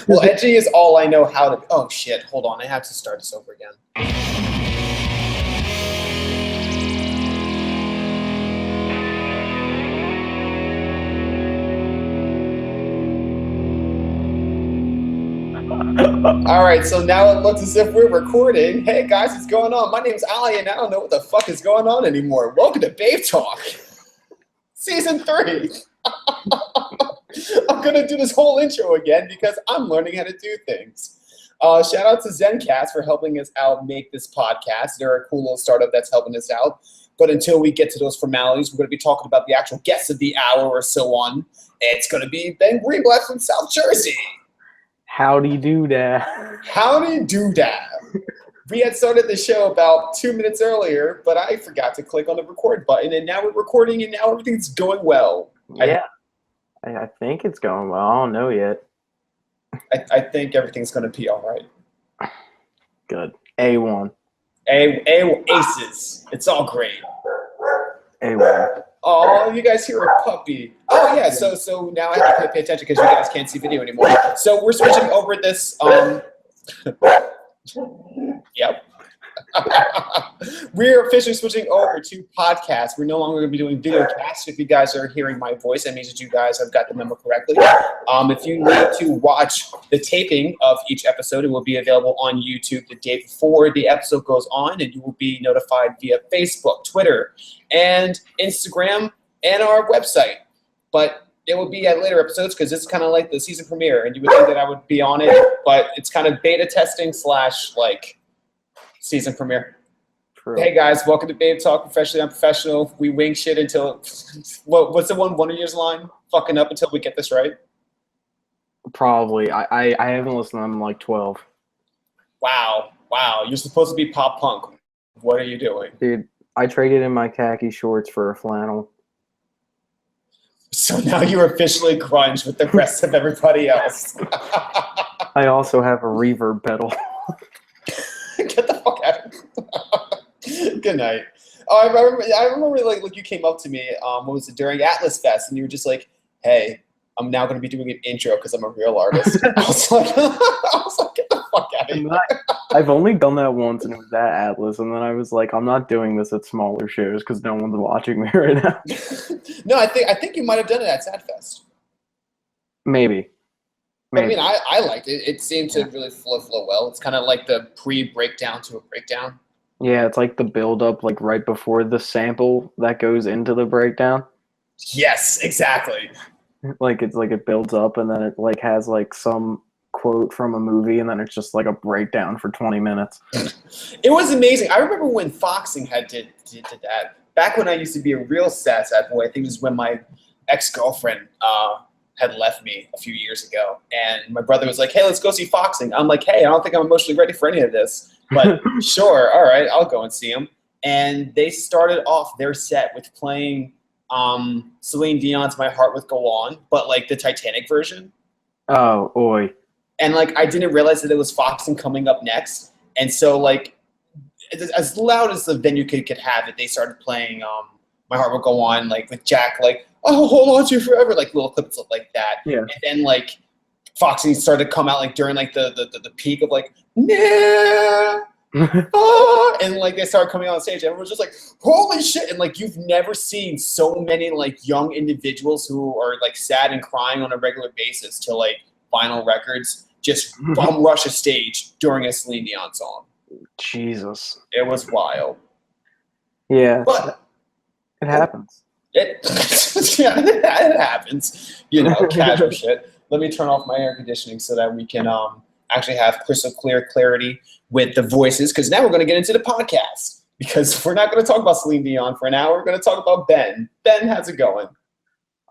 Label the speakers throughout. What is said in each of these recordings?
Speaker 1: Well, edgy is all I know how to. Oh shit! Hold on, I have to start this over again. All right, so now it looks as if we're recording. Hey guys, what's going on? My name's Ali, and I don't know what the fuck is going on anymore. Welcome to Babetalk, Season 3. I'm gonna do this whole intro again because I'm learning how to do things. Shout out to Zencast for helping us out make this podcast. They're a cool little startup that's helping us out. But until we get to those formalities, we're going to be talking about the actual guests of the hour or so on. It's going to be Ben Greenblatt from South Jersey.
Speaker 2: Howdy do that.
Speaker 1: Howdy do that. We had started the show about 2 minutes earlier, but I forgot to click on the record button, and now we're recording, and now everything's going well.
Speaker 2: Yeah, I think it's going well. I don't know yet.
Speaker 1: I think everything's going to be all right.
Speaker 2: Good. A1.
Speaker 1: Aces. It's all great.
Speaker 2: A1.
Speaker 1: Oh, you guys hear a puppy. Oh, yeah, so now I have to pay attention because you guys can't see video anymore. So we're switching over this, yep. We're officially switching over to podcasts. We're no longer going to be doing video casts. If you guys are hearing my voice, that means that you guys have got the memo correctly. If you need to watch the taping of each episode, it will be available on YouTube the day before the episode goes on, and you will be notified via Facebook, Twitter, and Instagram, and our website. But it will be at later episodes because it's kind of like the season premiere, and you would think that I would be on it, but it's kind of beta testing / like season premiere. True. Hey guys, welcome to Babetalk, professionally unprofessional. We wing shit until what's the one of yours line? Fucking up until we get this right.
Speaker 2: Probably. I haven't listened to them in like 12.
Speaker 1: Wow. You're supposed to be pop punk. What are you doing?
Speaker 2: Dude, I traded in my khaki shorts for a flannel.
Speaker 1: So now you're officially grunge with the rest of everybody else.
Speaker 2: I also have a reverb pedal.
Speaker 1: Get the fuck out of here. Good night. Oh, I remember like you came up to me, what was it, during Atlas Fest, and you were just like, hey, I'm now going to be doing an intro because I'm a real artist. I was like, get the fuck out of here.
Speaker 2: I've only done that once, and it was at Atlas, and then I was like, I'm not doing this at smaller shows because no one's watching me right now.
Speaker 1: No, I think you might have done it at SadFest.
Speaker 2: Maybe.
Speaker 1: I mean, I liked it. It seemed to really flow well. It's kind of like the pre-breakdown to a breakdown.
Speaker 2: Yeah, it's like the build-up, like right before the sample that goes into the breakdown.
Speaker 1: Yes, exactly.
Speaker 2: Like it's like it builds up, and then it like has like some quote from a movie, and then it's just like a breakdown for 20 minutes.
Speaker 1: It was amazing. I remember when Foxing did that. Back when I used to be a real sad boy, I think it was when my ex-girlfriend had left me a few years ago, and my brother was like, hey, let's go see Foxing. I'm like, hey, I don't think I'm emotionally ready for any of this, but sure, all right, I'll go and see him. And they started off their set with playing Celine Dion's My Heart Would Go On, but like the Titanic version.
Speaker 2: Oh, oi.
Speaker 1: And like I didn't realize that it was Foxing coming up next, and so like as loud as the venue could have it, they started playing My Heart Would Go On, like with Jack, like, oh, hold on to you forever, like little clips like that. Yeah. And then like Foxing started to come out like during like the peak of like, nah, and like they started coming on stage. Everyone was just like, holy shit. And like you've never seen so many like young individuals who are like sad and crying on a regular basis to like vinyl records just bum rush a stage during a Celine Dion song.
Speaker 2: Jesus.
Speaker 1: It was wild.
Speaker 2: Yeah.
Speaker 1: But
Speaker 2: it happens.
Speaker 1: It happens. You know, casual shit. Let me turn off my air conditioning so that we can actually have crystal clear clarity with the voices, because now we're going to get into the podcast, because we're not going to talk about Celine Dion for an hour. We're going to talk about Ben. Ben, how's it going?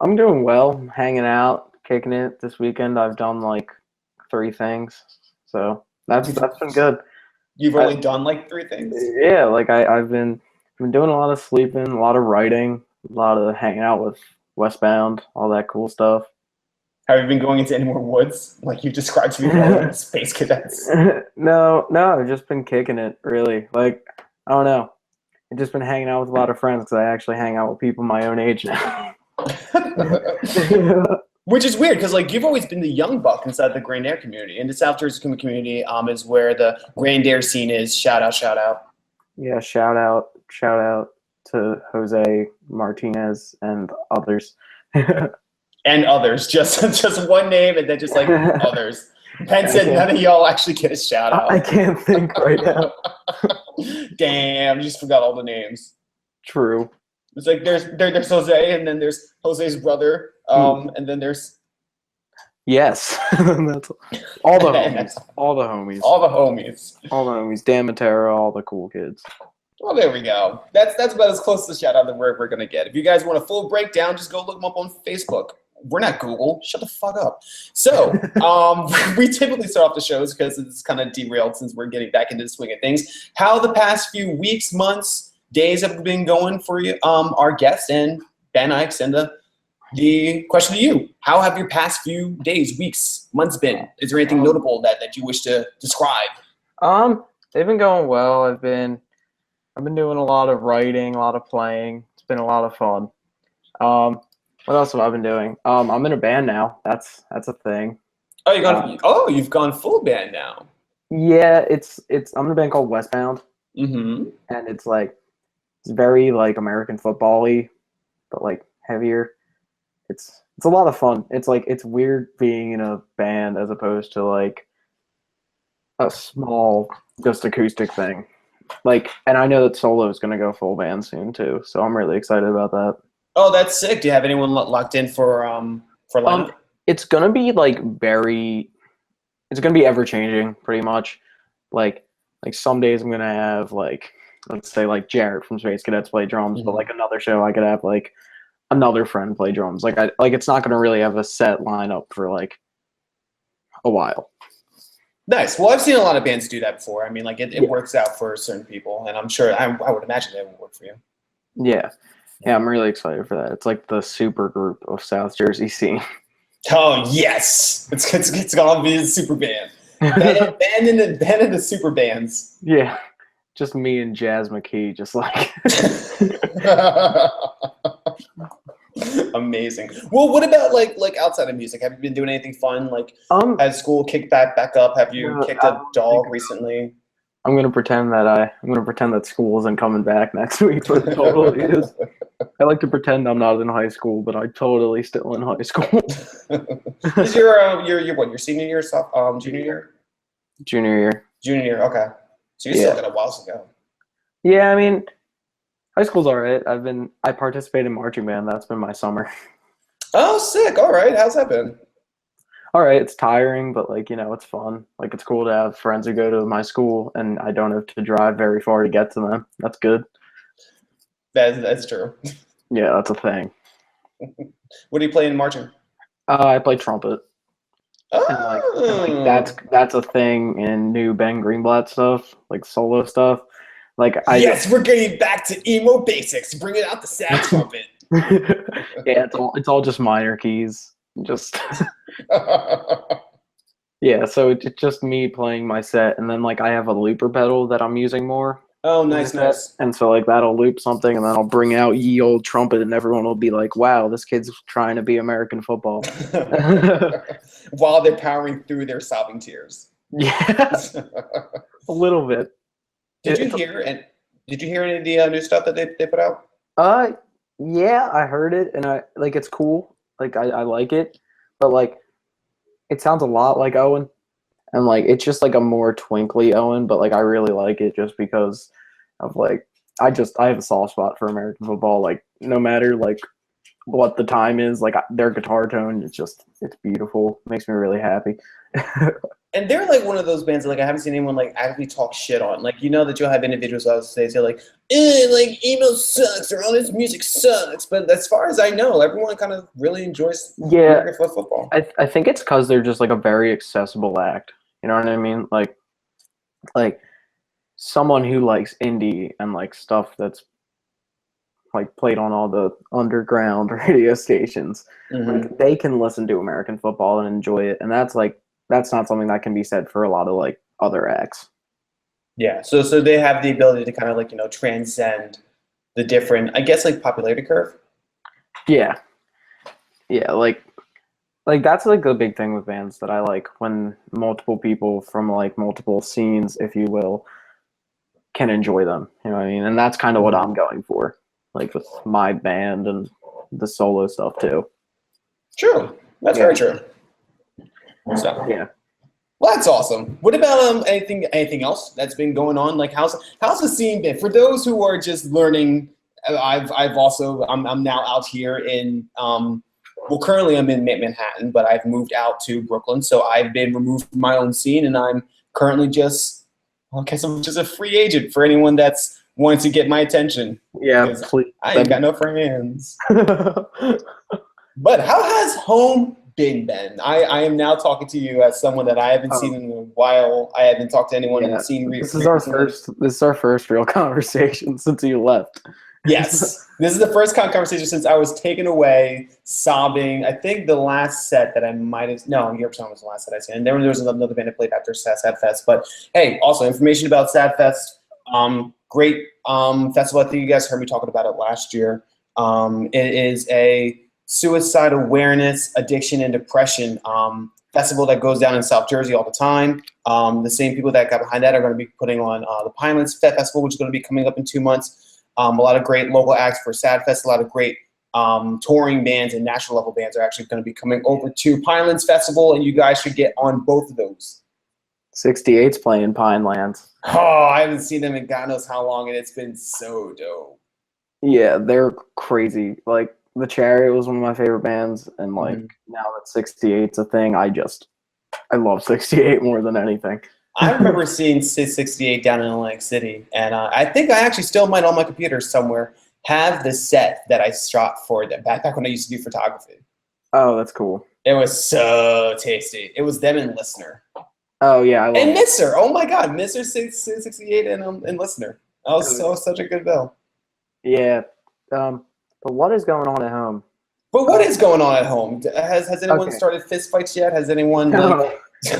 Speaker 2: I'm doing well. Hanging out, kicking it this weekend. I've done like 3 things, so that's been good.
Speaker 1: You've only done like 3 things?
Speaker 2: Yeah, like I've been doing a lot of sleeping, a lot of writing, a lot of hanging out with Westbound, all that cool stuff.
Speaker 1: Have you been going into any more woods, like you described to me earlier, Space Cadets?
Speaker 2: No, I've just been kicking it, really. Like, I don't know. I've just been hanging out with a lot of friends because I actually hang out with people my own age now.
Speaker 1: Which is weird because like you've always been the young buck inside the Grand Air community, and the South Jersey community is where the Grand Air scene is. Shout out.
Speaker 2: Yeah, shout out to Jose Martinez and others.
Speaker 1: And others, just one name, and then just like others. Penn said none of y'all actually get a shout out.
Speaker 2: I can't think right now.
Speaker 1: Damn, you just forgot all the names.
Speaker 2: True.
Speaker 1: It's like there's Jose, and then there's Jose's brother, and then there's
Speaker 2: yes, that's all the homies, all the homies, Dan Matera, all the cool kids.
Speaker 1: Well, there we go. That's about as close to the shout out that we're gonna get. If you guys want a full breakdown, just go look them up on Facebook. We're not Google. Shut the fuck up. So, we typically start off the shows because it's kind of derailed since we're getting back into the swing of things. How the past few weeks, months, days have been going for you, our guests, and Ben, I extend the question to you. How have your past few days, weeks, months been? Is there anything notable that you wish to describe?
Speaker 2: They've been going well. I've been doing a lot of writing, a lot of playing. It's been a lot of fun. What else have I been doing? I'm in a band now. That's a thing.
Speaker 1: Oh, you've gone full band now.
Speaker 2: Yeah, I'm in a band called Westbound.
Speaker 1: Mm-hmm.
Speaker 2: And it's very like American football-y, but like heavier. It's a lot of fun. It's weird being in a band as opposed to like a small just acoustic thing. And I know that Solo is going to go full band soon too, so I'm really excited about that.
Speaker 1: Oh, that's sick. Do you have anyone locked in for lineup?
Speaker 2: It's going to be it's going to be ever changing pretty much. Like some days I'm going to have let's say Jarrett from Space Cadets play drums,
Speaker 1: Mm-hmm.
Speaker 2: but another show I could have another friend play drums. It's not going to really have a set lineup for a while.
Speaker 1: Nice. Well, I've seen a lot of bands do that before. I mean, it works out for certain people, and I'm sure I would imagine that would work for you.
Speaker 2: Yeah. Yeah, I'm really excited for that. It's like the Supergroup of South Jersey scene.
Speaker 1: Oh yes, it's gonna be a super band. Band in the super bands.
Speaker 2: Yeah, just me and Jazz McKee, just
Speaker 1: Amazing. Well, what about like outside of music? Have you been doing anything fun? Has school kicked back up? Have you kicked a dog recently?
Speaker 2: I'm gonna pretend that school isn't coming back next week, but it totally is. I like to pretend I'm not in high school, but I'm totally still in high school.
Speaker 1: Is your senior year, junior year?
Speaker 2: Junior year.
Speaker 1: Junior year. Okay. So you still got a while to go.
Speaker 2: Yeah, I mean, high school's all right. I participate in marching band. That's been my summer.
Speaker 1: Oh, sick. All right. How's that been?
Speaker 2: All right. It's tiring, but it's fun. It's cool to have friends who go to my school, and I don't have to drive very far to get to them. That's good.
Speaker 1: That's true.
Speaker 2: Yeah, that's a thing.
Speaker 1: What do you play in marching?
Speaker 2: I play trumpet.
Speaker 1: Oh.
Speaker 2: And that's a thing in new Ben Greenblatt stuff, solo stuff.
Speaker 1: Yes, we're getting back to emo basics. Bringing out the sad trumpet.
Speaker 2: Yeah, it's all just minor keys. Just yeah. So it's just me playing my set, and then I have a looper pedal that I'm using more.
Speaker 1: Oh, nice.
Speaker 2: And so that'll loop something, and then I'll bring out ye old trumpet, and everyone will be like, "Wow, this kid's trying to be American football."
Speaker 1: While they're powering through their sobbing tears.
Speaker 2: Yeah, a little bit.
Speaker 1: Did you hear any of the new stuff that they put out?
Speaker 2: Yeah, I heard it, and I it's cool. I like it, but it sounds a lot like Owen. And it's just a more twinkly Owen, but I really like it just because of I have a soft spot for American football. No matter what the time is, their guitar tone, it's beautiful. It makes me really happy.
Speaker 1: And they're one of those bands that I haven't seen anyone actively talk shit on. That you'll have individuals that say emo sucks or all this music sucks. But as far as I know, everyone kind of really enjoys American football.
Speaker 2: I think it's because they're just a very accessible act. You know what I mean? Someone who likes indie and stuff that's played on all the underground radio stations,
Speaker 1: Mm-hmm.
Speaker 2: they can listen to American football and enjoy it, and that's not something that can be said for a lot of other acts.
Speaker 1: Yeah, so they have the ability to kind of transcend the different, I guess, popularity curve.
Speaker 2: Yeah, like that's like the big thing with bands that I like, when multiple people from like multiple scenes, if you will, can enjoy them. You know what I mean? And that's kind of what I'm going for, like with my band and the solo stuff too.
Speaker 1: True. That's
Speaker 2: Yeah.
Speaker 1: very true. So
Speaker 2: Yeah.
Speaker 1: well, that's awesome. What about anything else that's been going on? Like how's the scene been for those who are just learning? I'm now out here in well, currently I'm in Manhattan, but I've moved out to Brooklyn, so I've been removed from my own scene, and I'm currently I guess I'm just a free agent for anyone that's wanting to get my attention.
Speaker 2: Yeah,
Speaker 1: 'Cause
Speaker 2: please.
Speaker 1: I ain't got no friends. But how has home been, Ben? I am now talking to you as someone that I haven't seen in a while. I haven't talked to anyone in the scene recently.
Speaker 2: This is our first real conversation since you left.
Speaker 1: Yes, this is the first conversation since I was taken away, sobbing. I think the last set that I might have, no, Europe Song was the last set I seen. And there was another band that played after Sad Fest. But hey, also information about Sad Fest. Great festival. I think you guys heard me talking about it last year. It is a suicide awareness, addiction, and depression festival that goes down in South Jersey all the time. The same people that got behind that are going to be putting on the Pinelands Festival, which is going to be coming up in 2 months. A lot of great local acts for Sad Fest. A lot of great touring bands and national level bands are actually going to be coming over to Pinelands Festival, and you guys should get on both of those.
Speaker 2: 68's playing Pinelands.
Speaker 1: Oh, I haven't seen them in God knows how long, and it's been so dope.
Speaker 2: Yeah, they're crazy. Like the Chariot was one of my favorite bands, and like now that 68's a thing, I love 68 more than anything.
Speaker 1: I remember seeing 68 down in Atlantic City, and I think I actually still might on my computer somewhere have the set that I shot for them back when I used to do photography.
Speaker 2: Oh, that's cool.
Speaker 1: It was so tasty. It was them and Listener.
Speaker 2: Oh yeah, I love
Speaker 1: and Mr. Oh my God, Mr. 68 and Listener. That was such a good bill.
Speaker 2: Yeah, but what is going on at home?
Speaker 1: But what is going on at home? Has anyone started fist fights yet? Has anyone?
Speaker 2: No.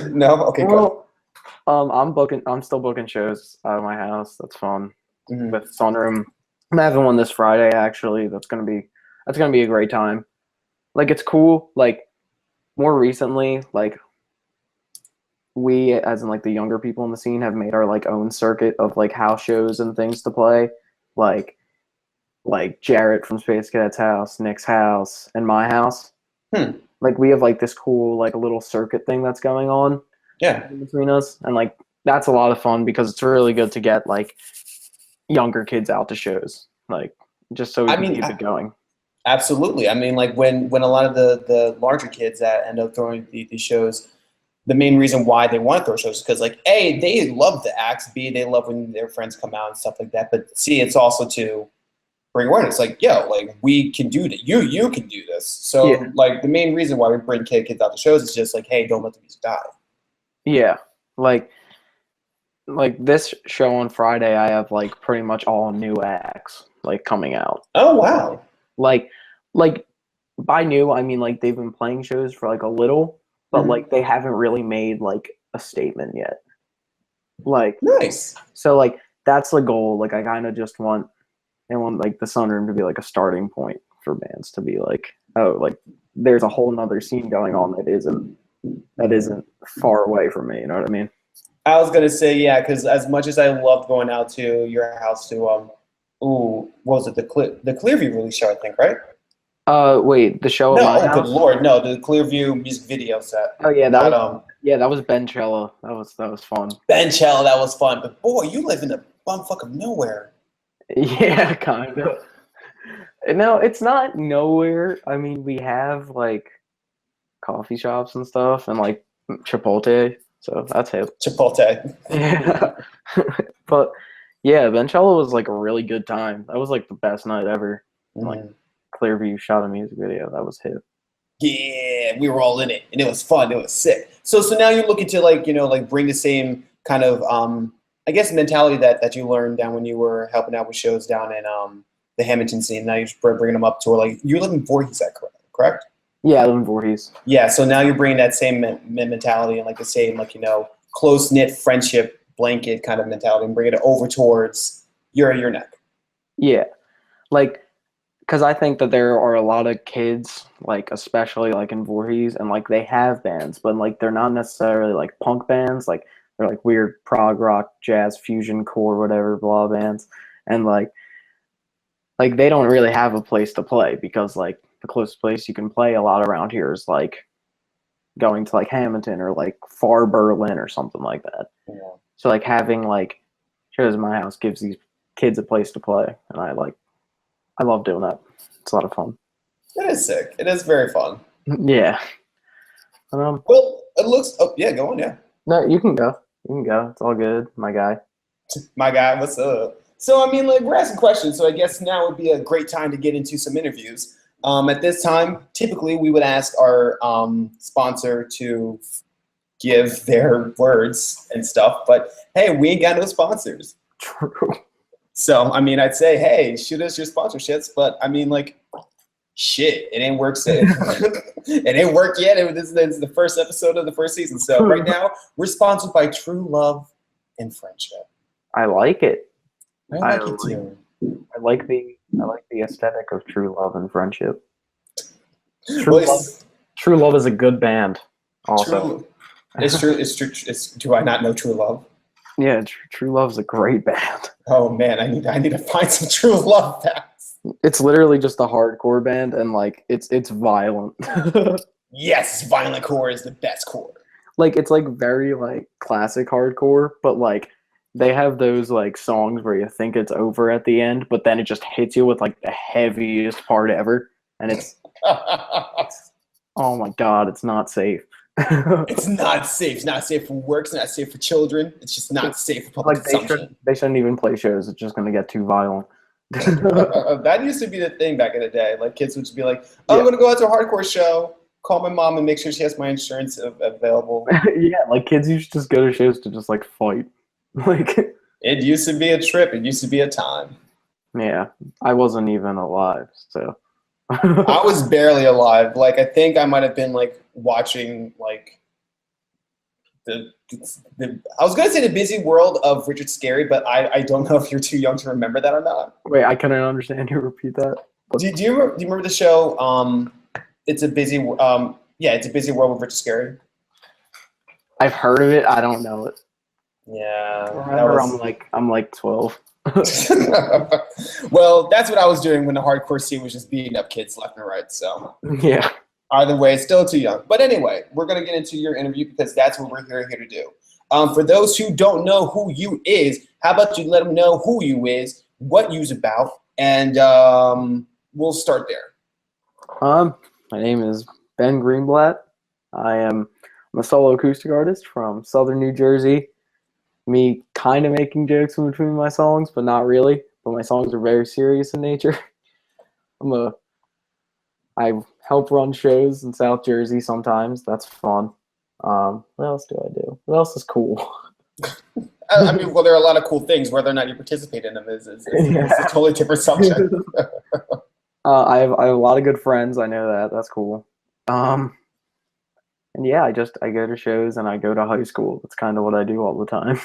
Speaker 1: No. Okay.
Speaker 2: Well, I'm still booking shows out of my house. That's fun. With Sunroom. I'm having one this Friday actually. That's gonna be a great time. Like it's cool. Like more recently, like we, as in like the younger people in the scene, have made our like own circuit of like house shows and things to play. Like Jarrett from Space Cadets' house, Nick's house, and my house. Like we have like this cool like little circuit thing that's going on.
Speaker 1: Yeah.
Speaker 2: Between us, and like that's a lot of fun because it's really good to get like younger kids out to shows, like just so we can keep it going.
Speaker 1: Absolutely. I mean, like when a lot of the larger kids that end up throwing these shows, the main reason why they want to throw shows is because like A, they love the acts, B, they love when their friends come out and stuff like that, but C, it's also to bring awareness. Like, yo, like we can do that. You can do this. So like the main reason why we bring kids out to shows is just like, hey, don't let the music die.
Speaker 2: Yeah, like this show on Friday, I have like pretty much all new acts like coming out.
Speaker 1: Oh wow!
Speaker 2: Like by new, I mean like they've been playing shows for like a little, but like they haven't really made like a statement yet. Like
Speaker 1: nice.
Speaker 2: So like that's the goal. Like I kind of just want like the Sunroom to be like a starting point for bands to be like, oh, like there's a whole nother scene going on that isn't far away from me, you know what I mean?
Speaker 1: I was gonna say because as much as I loved going out to your house to what was it, the Clearview release show, I think, right?
Speaker 2: Wait, the show?
Speaker 1: No, good lord, no, the Clearview music video set.
Speaker 2: Oh yeah, that was Benchella. That was fun.
Speaker 1: Benchella, that was fun. But boy, you live in the bumfuck of nowhere.
Speaker 2: Yeah, kind of. No, it's not nowhere. I mean, we have like coffee shops and stuff, and like Chipotle, so that's hip.
Speaker 1: Chipotle.
Speaker 2: Yeah. But yeah, Benchella was like a really good time. That was like the best night ever. Like Clearview shot a music video. That was hip.
Speaker 1: Yeah, we were all in it, and it was fun. It was sick. So now you're looking to like bring the same kind of I guess mentality that you learned down when you were helping out with shows down in the Hamilton scene. Now you're just bringing them up to where like you live in Voorhees, correct?
Speaker 2: Yeah, I live in Voorhees.
Speaker 1: Yeah, so now you're bringing that same mentality and like the same close knit friendship blanket kind of mentality and bringing it over towards your neck.
Speaker 2: Yeah, like because I think that there are a lot of kids, like especially like in Voorhees, and like they have bands, but like they're not necessarily like punk bands. Like they're like weird prog rock, jazz, fusion, core, whatever, blah bands, and like they don't really have a place to play because like the closest place you can play a lot around here is like going to like Hamilton or like far Berlin or something like that.
Speaker 1: Yeah.
Speaker 2: So like having like shows in my house gives these kids a place to play, and I love doing that. It's a lot of fun.
Speaker 1: It is sick. It is very fun.
Speaker 2: Yeah.
Speaker 1: Well, it looks. Oh yeah, go on. Yeah.
Speaker 2: No, you can go. You can go. It's all good, my guy.
Speaker 1: My guy, what's up? So I mean, like we're asking questions. So I guess now would be a great time to get into some interviews. At this time, typically we would ask our sponsor to give their words and stuff, but hey, we ain't got no sponsors.
Speaker 2: True.
Speaker 1: So, I mean, I'd say, hey, shoot us your sponsorships, but I mean, like, shit, it ain't worked. It ain't worked yet. This is the first episode of the first season. So right now, we're sponsored by True Love and Friendship.
Speaker 2: I like it.
Speaker 1: I like it too.
Speaker 2: I like the aesthetic of True Love and Friendship. True Love is a good band. Also,
Speaker 1: It's true. Do I not know True Love?
Speaker 2: Yeah, True Love's a great band.
Speaker 1: Oh man, I need to find some True Love bands.
Speaker 2: It's literally just a hardcore band, and like it's violent.
Speaker 1: Yes, violent core is the best core.
Speaker 2: Like it's like very like classic hardcore, but like they have those like songs where you think it's over at the end, but then it just hits you with like the heaviest part ever, and it's oh my god, it's not safe.
Speaker 1: It's not safe. It's not safe for work. It's not safe for children. It's just not safe for public consumption.
Speaker 2: They shouldn't even play shows. It's just going to get too violent.
Speaker 1: That used to be the thing back in the day. Like kids would just be like, "Oh, I'm going to go out to a hardcore show. Call my mom and make sure she has my insurance available."
Speaker 2: Yeah, like kids used to just go to shows to just like fight. Like
Speaker 1: it used to be a trip. It used to be a time.
Speaker 2: Yeah, I wasn't even alive, so.
Speaker 1: I was barely alive. Like I think I might have been like watching like the I was gonna say the busy world of Richard Scarry, but I don't know if you're too young to remember that or not.
Speaker 2: Wait, I couldn't understand you. Repeat that.
Speaker 1: Do you remember the show? It's a busy it's a busy world with Richard Scarry.
Speaker 2: I've heard of it. I don't know it.
Speaker 1: Yeah.
Speaker 2: Remember, I'm like 12.
Speaker 1: Well, that's what I was doing when the hardcore scene was just beating up kids left and right. So
Speaker 2: yeah.
Speaker 1: Either way, it's still too young. But anyway, we're gonna get into your interview because that's what we're here to do. For those who don't know who you is, how about you let them know who you is, what you's about, and we'll start there.
Speaker 2: My name is Ben Greenblatt. I'm a solo acoustic artist from Southern New Jersey. Me kind of making jokes in between my songs, but not really. But my songs are very serious in nature. I help run shows in South Jersey sometimes. That's fun. What else do I do? What else is cool?
Speaker 1: I mean, well, there are a lot of cool things. Whether or not you participate in them is a totally different subject.
Speaker 2: I have a lot of good friends. I know that. That's cool. And yeah, I go to shows and I go to high school. That's kind of what I do all the time.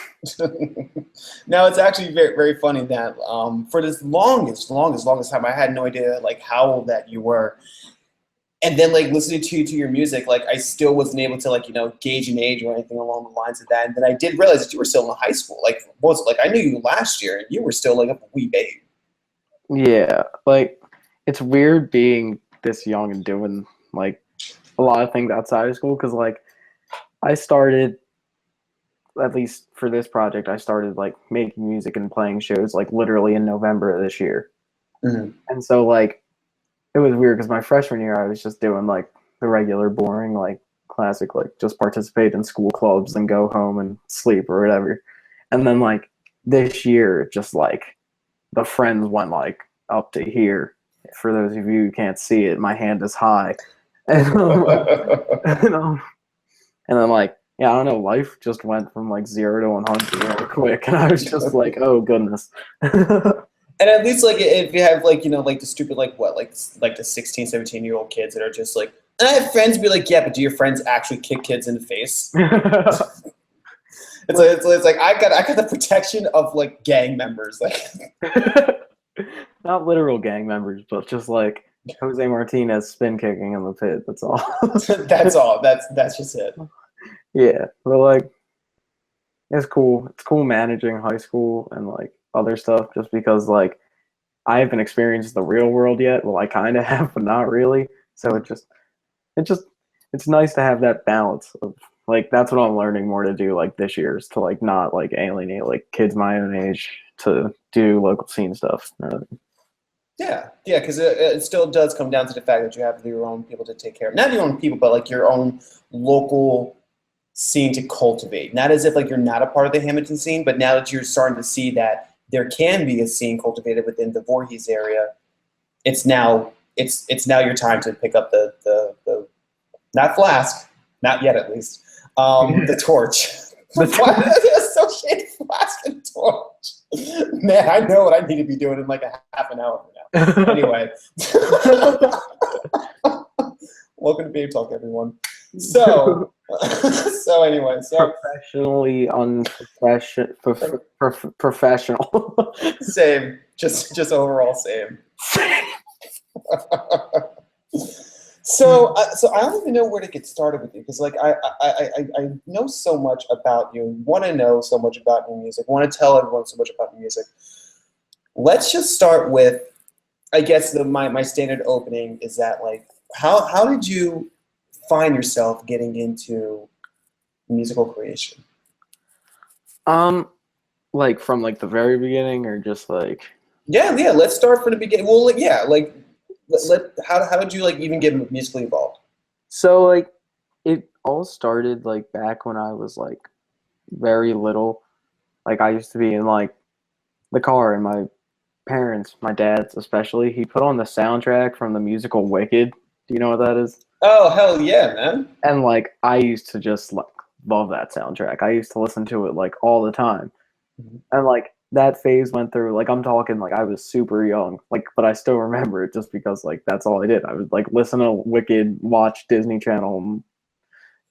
Speaker 1: Now, it's actually very, very funny that for this longest time, I had no idea like how old that you were. And then like listening to your music, like I still wasn't able to like, gauge an age or anything along the lines of that. And then I did realize that you were still in high school. Like I knew you last year and you were still like a wee babe.
Speaker 2: Yeah, like it's weird being this young and doing like a lot of things outside of school because like I started, at least for this project, I started like making music and playing shows like literally in November of this year.
Speaker 1: Mm-hmm.
Speaker 2: And so like it was weird because my freshman year I was just doing like the regular boring like classic like just participate in school clubs and go home and sleep or whatever. And then like this year just like the friends went like up to here. For those of you who can't see it, my hand is high. And then like, yeah, I don't know, life just went from like 0 to 100 real quick. And I was just like, oh goodness.
Speaker 1: And at least like if you have like, like the stupid, like what, like the 16, 17-year-old kids that are just like, and I have friends be like, yeah, but do your friends actually kick kids in the face? It's like I got the protection of like gang members. Like
Speaker 2: Not literal gang members, but just like Jose Martinez spin kicking in the pit. That's all.
Speaker 1: That's all. That's just it.
Speaker 2: Yeah, but like it's cool. It's cool managing high school and like other stuff just because like I haven't experienced the real world yet. Well, I kind of have, but not really. So it's nice to have that balance of like that's what I'm learning more to do like this year is to like not like alienate like kids my own age to do local scene stuff.
Speaker 1: Yeah, because it still does come down to the fact that you have your own people to take care of. Not your own people, but like your own local scene to cultivate. Not as if like you're not a part of the Hamilton scene, but now that you're starting to see that there can be a scene cultivated within the Voorhees area, it's now your time to pick up the not flask, not yet at least, the torch. Why did I associate flask and torch? Man, I know what I need to be doing in like a half an hour from now. Anyway, welcome to Babe Talk, everyone. So anyway,
Speaker 2: professionally professional.
Speaker 1: Same, just overall same. So I don't even know where to get started with you because like I know so much about you, want to know so much about your music, want to tell everyone so much about your music. Let's just start with, I guess my standard opening is that like how did you find yourself getting into musical creation?
Speaker 2: Like from like the very beginning or just like
Speaker 1: yeah, let's start from the beginning. Well, like, yeah, like how did you like even get musically involved?
Speaker 2: So like it all started like back when I was like very little. Like I used to be in like the car and my parents, my dad's especially, he put on the soundtrack from the musical Wicked. Do you know what that is?
Speaker 1: Oh, hell yeah, man.
Speaker 2: And like I used to just like love that soundtrack. I used to listen to it like all the time.
Speaker 1: Mm-hmm.
Speaker 2: And like that phase went through, like I'm talking like I was super young, like, but I still remember it just because like that's all I did. I would like listen to Wicked, watch Disney Channel, and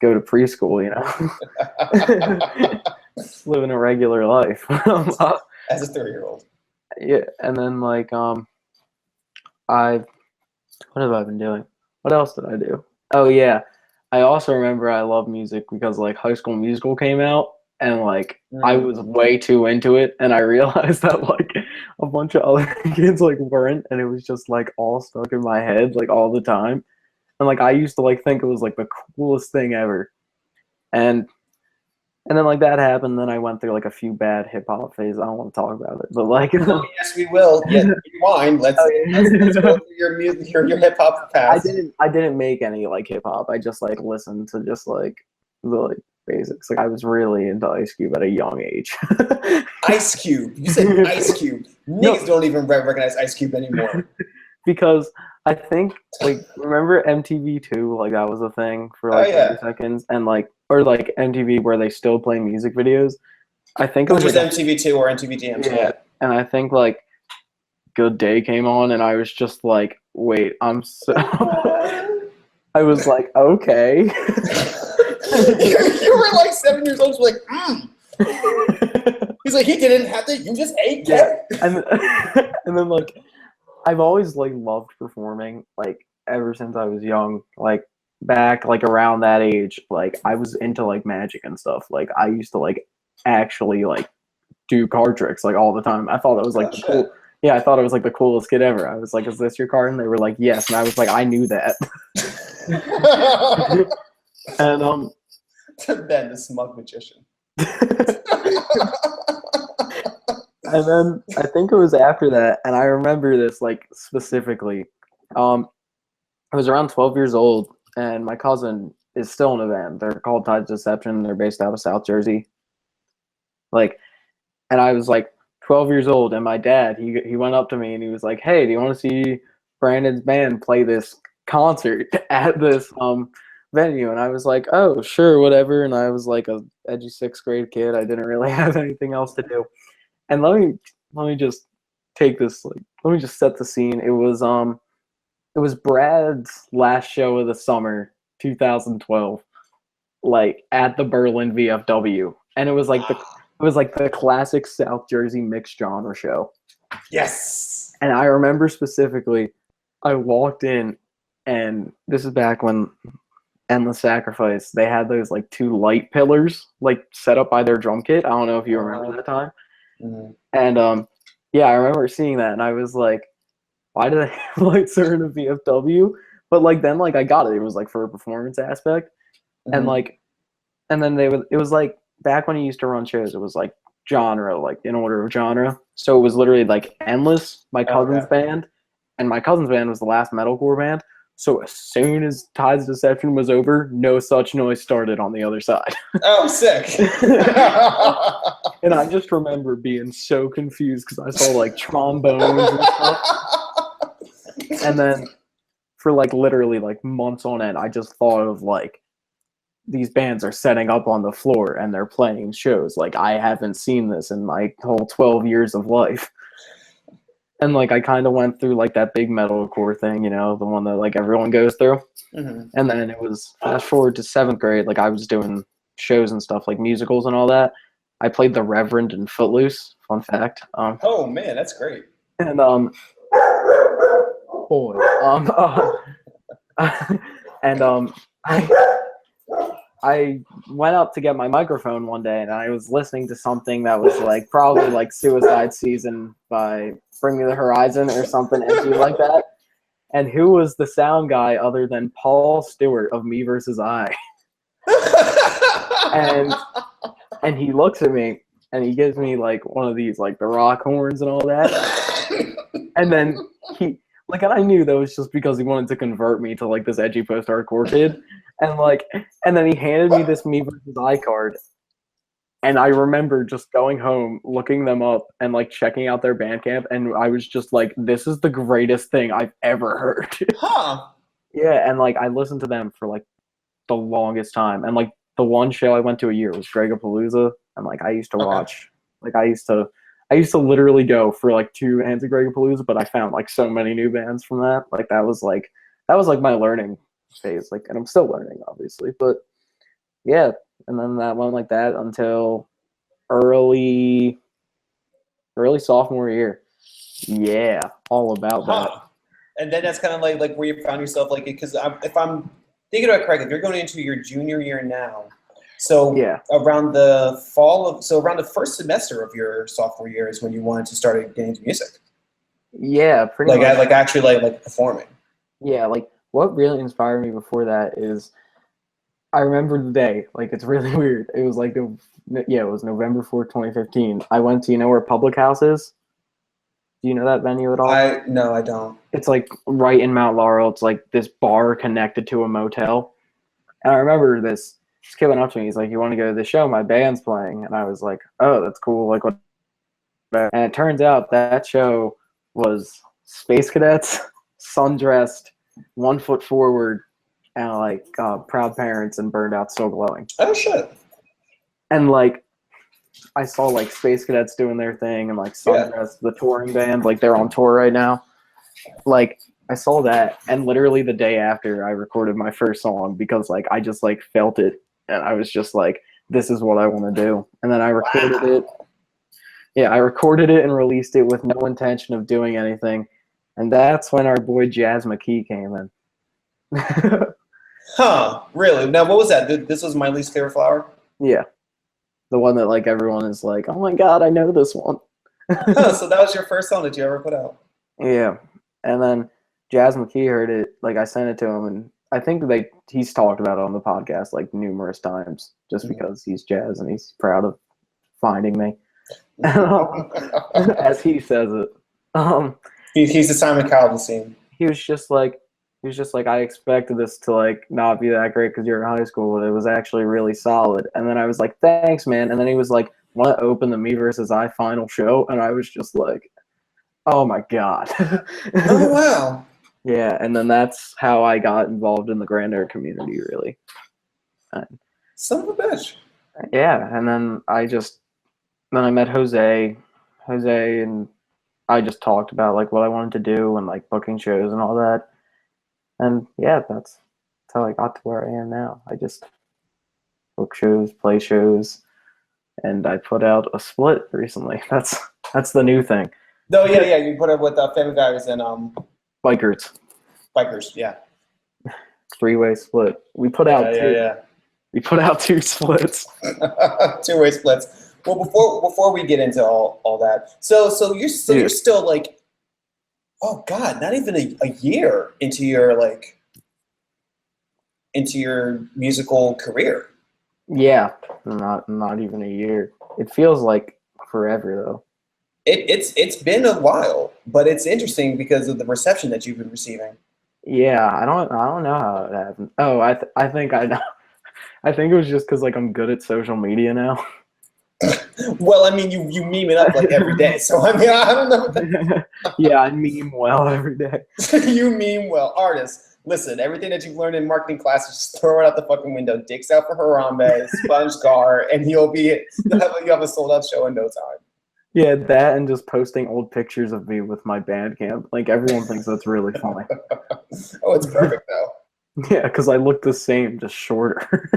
Speaker 2: go to preschool, you know. Living a regular life.
Speaker 1: As a 30-year-old.
Speaker 2: Yeah, and then like what have I been doing? What else did I do? Oh yeah, I also remember I love music because like High School Musical came out and like I was way too into it and I realized that like a bunch of other kids like weren't, and it was just like all stuck in my head like all the time. And like I used to like think it was like the coolest thing ever. And then like that happened, then I went through like a few bad hip hop phases. I don't want to talk about it, but like
Speaker 1: yes, we will. Yeah, rewind. Let's go through your music, your hip hop past.
Speaker 2: I didn't make any like hip hop. I just like listened to just like the like basics. Like I was really into Ice Cube at a young age.
Speaker 1: Ice Cube. You said Ice Cube. Niggas don't even recognize Ice Cube anymore.
Speaker 2: Because I think like remember MTV2, like that was a thing for like 30 seconds, and like or like MTV where they still play music videos. I think it was
Speaker 1: like
Speaker 2: MTV2
Speaker 1: or MTV Jams.
Speaker 2: Yeah, and I think like Good Day came on, and I was just like, wait, I'm so. I was like, okay.
Speaker 1: You were like 7 years old. Like, He's like, he didn't have to. You just ate.
Speaker 2: Yeah, and then like. I've always like loved performing, like ever since I was young. Like back like around that age, like I was into like magic and stuff. Like I used to like actually like do card tricks like all the time. I thought it was like cool. Yeah, I thought it was like the coolest kid ever. I was like, "Is this your card?" And they were like, "Yes." And I was like, "I knew that." And
Speaker 1: then the smug magician.
Speaker 2: And then I think it was after that, and I remember this like specifically. I was around 12 years old, and my cousin is still in a band. They're called Todds Deception. They're based out of South Jersey. Like, and I was like 12 years old, and my dad he went up to me and he was like, "Hey, do you want to see Brandon's band play this concert at this venue?" And I was like, "Oh, sure, whatever." And I was like a edgy 6th grade kid. I didn't really have anything else to do. And let me just take this like let me just set the scene. It was Brad's last show of the summer, 2012, like at the Berlin VFW, and it was like the classic South Jersey mixed genre show.
Speaker 1: Yes.
Speaker 2: And I remember specifically, I walked in, and this is back when Endless Sacrifice, they had those like two light pillars like set up by their drum kit. I don't know if you remember that time.
Speaker 1: Mm-hmm.
Speaker 2: And yeah, I remember seeing that, and I was like, why do they have lights are in a VFW? But like then like I got it. It was like for a performance aspect, and like, and then it was like back when he used to run shows. It was like genre, like in order of genre. So it was literally like Endless, my cousin's band, and my cousin's band was the last metalcore band. So as soon as Todds Deception was over, No Such Noise started on the other side.
Speaker 1: Oh, sick.
Speaker 2: And I just remember being so confused because I saw like trombones and stuff. And then for like literally like months on end, I just thought of like these bands are setting up on the floor and they're playing shows. Like I haven't seen this in my whole 12 years of life. And like I kind of went through like that big metalcore thing, you know, the one that like everyone goes through. And then it was fast forward to 7th grade, like I was doing shows and stuff like musicals and all that. I played the Reverend in Footloose. Fun fact.
Speaker 1: Oh man, that's great.
Speaker 2: And boy, and I went up to get my microphone one day, and I was listening to something that was like probably like Suicide Season by Bring Me the Horizon or something edgy like that. And who was the sound guy other than Paul Stewart of Me vs. I? and he looks at me and he gives me like one of these like the rock horns and all that. And then he like, and I knew that was just because he wanted to convert me to like this edgy post-hardcore kid. And then he handed me this Me vs. I card. And I remember just going home, looking them up, and like checking out their Bandcamp, and I was just like, "This is the greatest thing I've ever heard."
Speaker 1: Huh?
Speaker 2: Yeah, and like I listened to them for like the longest time, and like the one show I went to a year was Dragapalooza, and like I used to watch, like I used to literally go for like 2 hands of Dragapalooza, but I found like so many new bands from that. Like that was like my learning phase, like, and I'm still learning, obviously, but yeah. And then that went like that until early sophomore year. Yeah, all about that.
Speaker 1: And then that's kind of like where you found yourself, like, because if I'm thinking about it correctly, if you're going into your junior year now, so
Speaker 2: Yeah.
Speaker 1: around the first semester of your sophomore year is when you wanted to start getting into music.
Speaker 2: Yeah, pretty much.
Speaker 1: Like actually like performing.
Speaker 2: Yeah, like what really inspired me before that is I remember the day, like it's really weird. It was like, it was November 4th, 2015. I went to, you know where Public House is? Do you know that venue at all?
Speaker 1: No, I don't.
Speaker 2: It's like right in Mount Laurel. It's like this bar connected to a motel. And I remember this kid went up to me. He's like, "You want to go to the show? My band's playing." And I was like, "Oh, that's cool." Like, what? And it turns out that show was Space Cadets, sundressed, 1 foot forward, and like Proud Parents and Burned Out Still Glowing.
Speaker 1: Oh shit.
Speaker 2: And like I saw like Space Cadets doing their thing, and like Sundress, the touring band, like they're on tour right now. Like I saw that, and literally the day after I recorded my first song because like I just like felt it, and I was just like, this is what I want to do. And then I recorded it. Yeah, I recorded it and released it with no intention of doing anything. And that's when our boy Jazz McKee came in.
Speaker 1: Huh, really? Now, what was that? This was My Least Favorite Flower?
Speaker 2: Yeah. The one that like everyone is like, "Oh my god, I know this one."
Speaker 1: Huh, so that was your first song that you ever put out?
Speaker 2: Yeah. And then Jazz McKee heard it, like I sent it to him, and I think he's talked about it on the podcast like numerous times just because he's Jazz and he's proud of finding me. As he says it.
Speaker 1: He's the Simon Cowell of the scene.
Speaker 2: He was just like, I expected this to like not be that great because you're in high school, but it was actually really solid. And then I was like, "Thanks, man." And then he was like, "Want to open the Me vs. I final show?" And I was just like, "Oh my god."
Speaker 1: Oh wow.
Speaker 2: Yeah, and then that's how I got involved in the Grand Air community, really.
Speaker 1: Son of a bitch.
Speaker 2: Yeah, and then I met Jose, and I just talked about like what I wanted to do and like booking shows and all that. And yeah, that's how I got to where I am now. I just book shows, play shows, and I put out a split recently. That's the new thing.
Speaker 1: No, yeah. You put it with Family Guys and
Speaker 2: Bikers,
Speaker 1: Bikers. Yeah.
Speaker 2: 3-way split. We put out two.
Speaker 1: Yeah.
Speaker 2: We put out 2 splits.
Speaker 1: Two-way splits. Well, before we get into all that, so you're still like, oh God, not even a year into your musical career.
Speaker 2: Yeah, not even a year. It feels like forever though.
Speaker 1: It's been a while, but it's interesting because of the reception that you've been receiving.
Speaker 2: Yeah, I don't know how it happened. Oh, I think I know. I think it was just because like I'm good at social media now.
Speaker 1: Well, I mean, you meme it up like every day, so I mean, I don't know.
Speaker 2: Yeah, I meme well every day.
Speaker 1: You meme well. Artists, listen, everything that you've learned in marketing classes, just throw it out the fucking window. Dicks out for Harambe, Sponge Gar, and you'll have a sold out show in no time.
Speaker 2: Yeah, that and just posting old pictures of me with my band camp. Like everyone thinks that's really funny.
Speaker 1: Oh, it's perfect though.
Speaker 2: Yeah, because I look the same, just shorter.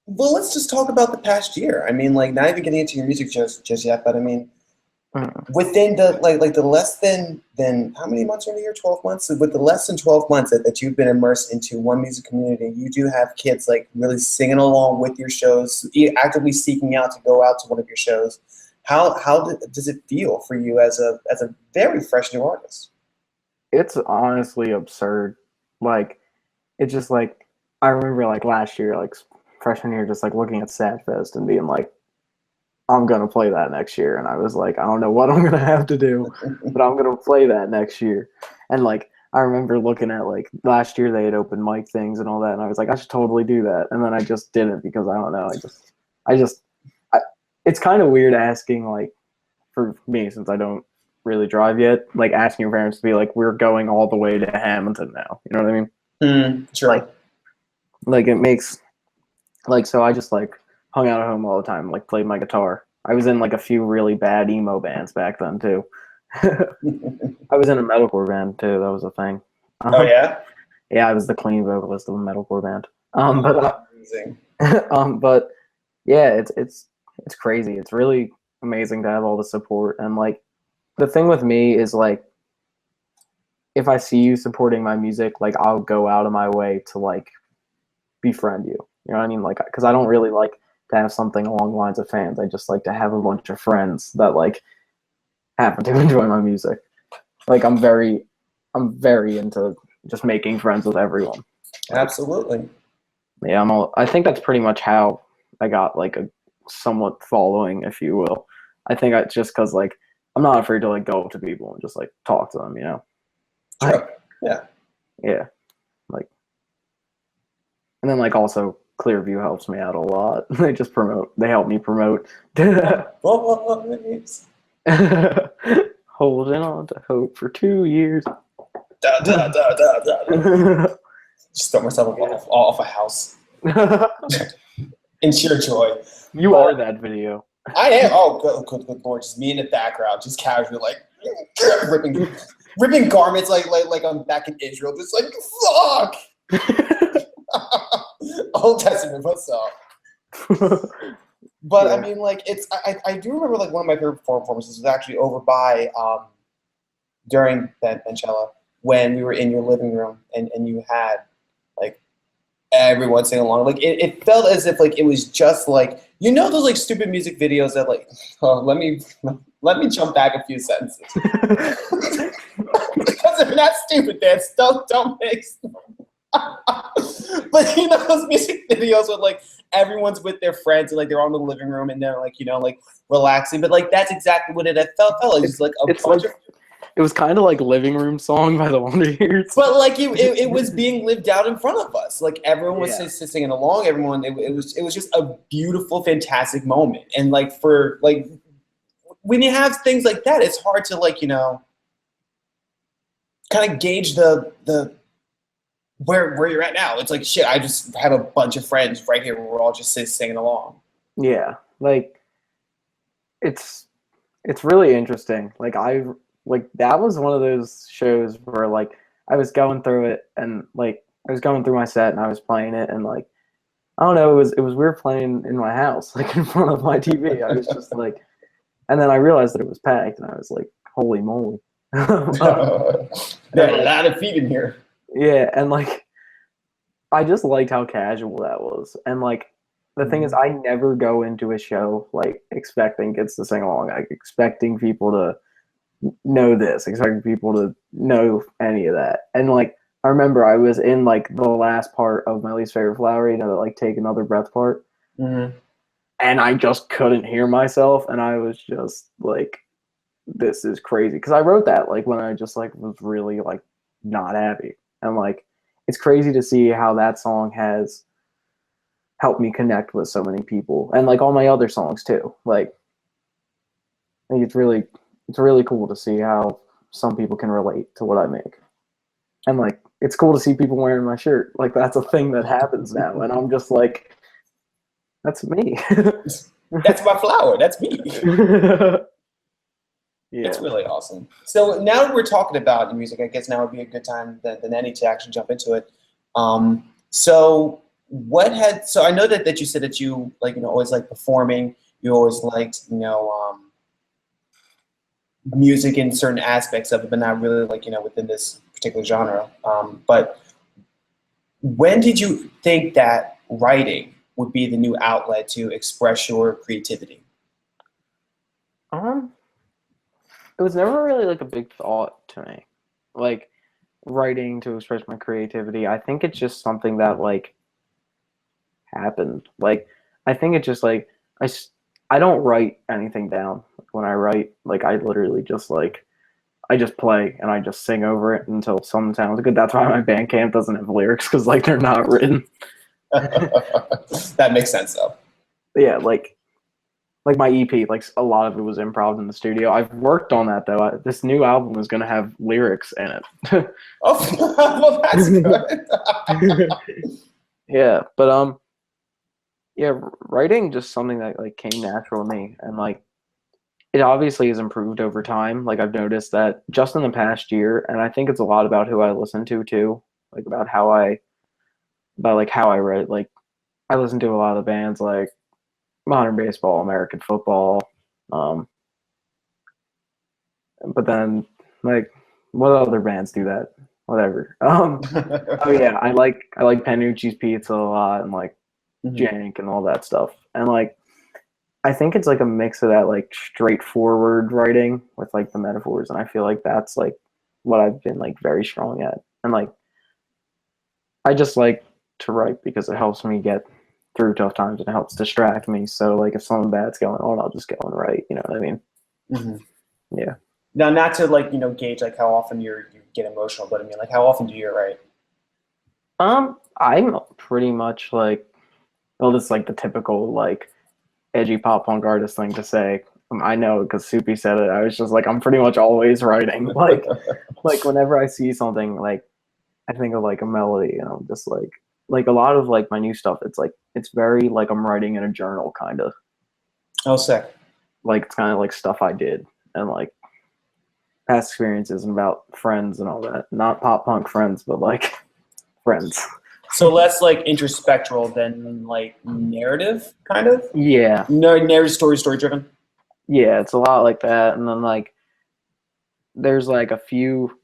Speaker 1: Well, let's just talk about the past year. I mean, like, not even getting into your music just yet, but I mean, within the the less than how many months are in a year? 12 months. With the less than 12 months that you've been immersed into one music community, you do have kids like really singing along with your shows, actively seeking out to go out to one of your shows. How does it feel for you as a very fresh new artist?
Speaker 2: It's honestly absurd. Like, it's just like I remember like last year, like freshman year, just like looking at Sadfest and being like, I'm gonna play that next year. And I was like, I don't know what I'm gonna have to do, but I'm gonna play that next year. And like I remember looking at like last year they had open mic things and all that, and I was like, I should totally do that. And then I just didn't because I don't know. It's kind of weird asking like for me since I don't really drive yet, like asking your parents to be like, we're going all the way to Hamilton now. You know what I mean?
Speaker 1: Sure.
Speaker 2: Like it makes like so I just like hung out at home all the time, like played my guitar. I was in like a few really bad emo bands back then too. I was in a metalcore band too. That was a thing.
Speaker 1: Oh yeah.
Speaker 2: Yeah, I was the clean vocalist of a metalcore band.
Speaker 1: Amazing.
Speaker 2: But yeah, it's crazy. It's really amazing to have all the support. And like the thing with me is like if I see you supporting my music, like I'll go out of my way to like befriend you. You know what I mean? Like, because I don't really like to have something along the lines of fans. I just like to have a bunch of friends that like happen to enjoy my music. Like I'm very into just making friends with everyone.
Speaker 1: Absolutely.
Speaker 2: Yeah, I think that's pretty much how I got like a somewhat following, if you will. I think I just because like I'm not afraid to like go up to people and just like talk to them, you know.
Speaker 1: Sure. Yeah.
Speaker 2: Yeah. Like, and then like also Clearview helps me out a lot. They help me promote. Holding on to hope for 2 years.
Speaker 1: Just throw myself off a house. In sheer joy.
Speaker 2: You are that video.
Speaker 1: I am. Oh, good Lord. Just me in the background, just casually like ripping garments like I'm back in Israel. Just like, fuck! Old Testament, what's up? But yeah. I mean, like, I do remember like one of my favorite performances was actually over by during Benchella when we were in your living room and you had like everyone singing along. Like it felt as if like it was just like those like stupid music videos that like let me jump back a few sentences because they're not stupid, man. Don't mix. But those music videos with like everyone's with their friends and like they're on the living room and they're like like relaxing, but like that's exactly what it felt like. It's like a bunch of.
Speaker 2: It was kind of like Living Room Song by the Wonder Years.
Speaker 1: But like it was being lived out in front of us. Like everyone was just singing along. Everyone, it was just a beautiful, fantastic moment. And like for like when you have things like that, it's hard to like kind of gauge the where you're at now. It's like shit. I just have a bunch of friends right here where we're all just singing along.
Speaker 2: Yeah, like it's really interesting. Like that was one of those shows where like I was going through it and like I was going through my set and I was playing it and like I don't know, it was weird playing in my house like in front of my TV. I was just like And then I realized that it was packed, and I was like, holy moly.
Speaker 1: There are a lot of feet in here.
Speaker 2: Yeah, and like I just liked how casual that was. And like the thing is, I never go into a show like expecting kids to sing along, like expecting people to know this, expecting people to know any of that. And like I remember I was in like the last part of my least favorite flower, you know, the like take another breath part.
Speaker 1: Mm-hmm.
Speaker 2: And I just couldn't hear myself, and I was just like, this is crazy. Because I wrote that like when I just like was really like not happy. And like it's crazy to see how that song has helped me connect with so many people, and like all my other songs too. Like I think it's really cool to see how some people can relate to what I make. And like it's cool to see people wearing my shirt. Like that's a thing that happens now, and I'm just like, that's me.
Speaker 1: That's my flower. That's me.
Speaker 2: Yeah.
Speaker 1: It's really awesome. So now that we're talking about music, I guess now would be a good time than any to actually jump into it. So I know that you said that you like, you know, always like performing. You always liked, you know, music in certain aspects of it, but not really like, you know, within this particular genre. But when did you think that writing would be the new outlet to express your creativity?
Speaker 2: It was never really like a big thought to me, like writing to express my creativity. I think it's just something that like happened. Like I think it's just like I don't write anything down. When I write, like I literally just like I just play and I just sing over it until something sounds good. That's why my Bandcamp doesn't have lyrics, because like they're not written.
Speaker 1: That makes sense though.
Speaker 2: Yeah, like my EP, like a lot of it was improv in the studio. I've worked on that though. This new album is gonna have lyrics in it.
Speaker 1: Oh, well, that's good.
Speaker 2: Yeah, but yeah, writing just something that like came natural to me, and like it obviously has improved over time. Like I've noticed that just in the past year, and I think it's a lot about who I listen to too, like about like how I write. Like I listen to a lot of the bands like modern baseball, American football, um, but then like what other bands do that? Whatever. Oh yeah, I like Panucci's Pizza a lot, and like Jank and all that stuff. And like I think it's like a mix of that like straightforward writing with like the metaphors, and I feel like that's like what I've been like very strong at. And like I just like to write because it helps me get through tough times, and it helps distract me. So like if something bad's going on, I'll just go and write. You know what I mean?
Speaker 1: Mm-hmm.
Speaker 2: Yeah.
Speaker 1: Now, not to like, you know, gauge like how often you get emotional, but I mean, like, how often do you write?
Speaker 2: I'm pretty much like, well, this is like the typical like edgy pop punk artist thing to say. I know because Soupy said it. I was just like, I'm pretty much always writing. Like whenever I see something, like I think of like a melody, and I'm just like a lot of like my new stuff. It's like it's very like I'm writing in a journal kind of.
Speaker 1: Oh, sick.
Speaker 2: Like it's kind of like stuff I did, and like past experiences and about friends and all that. Not pop punk friends, but like friends.
Speaker 1: So less like introspectual than like narrative, kind of?
Speaker 2: Yeah.
Speaker 1: No, narrative story driven?
Speaker 2: Yeah, it's a lot like that. And then like there's like a few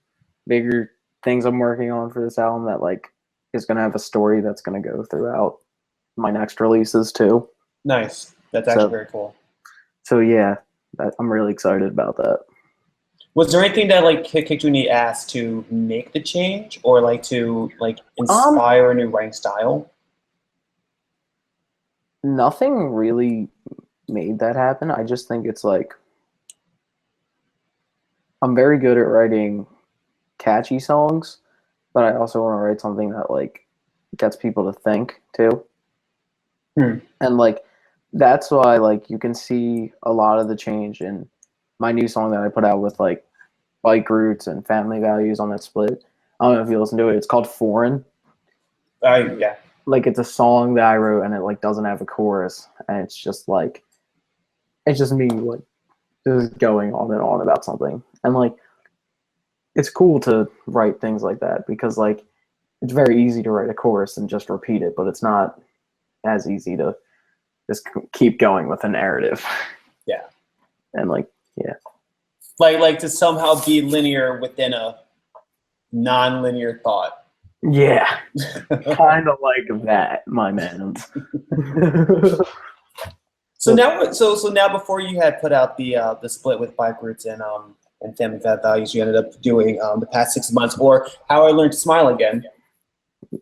Speaker 2: bigger things I'm working on for this album that like is gonna have a story that's gonna go throughout my next releases too.
Speaker 1: Nice. That's actually very cool.
Speaker 2: So yeah, I'm really excited about that.
Speaker 1: Was there anything that like kicked you in the ass to make the change, or like to like inspire a new writing style?
Speaker 2: Nothing really made that happen. I just think it's like I'm very good at writing catchy songs, but I also want to write something that like gets people to think too. And like that's why like you can see a lot of the change in my new song that I put out with like bike roots and family values on that split. I don't know if you listen to it. It's called Foreign.
Speaker 1: Yeah.
Speaker 2: Like it's a song that I wrote, and it like doesn't have a chorus, and it's just me like just going on and on about something. And like it's cool to write things like that because like it's very easy to write a chorus and just repeat it, but it's not as easy to just keep going with a narrative.
Speaker 1: Yeah.
Speaker 2: And like, yeah.
Speaker 1: Like to somehow be linear within a non-linear thought.
Speaker 2: Yeah. Kind of like that, my man.
Speaker 1: So now before you had put out the split with Bike Roots and Family Values, you ended up doing the past 6 months, or How I Learned to Smile Again.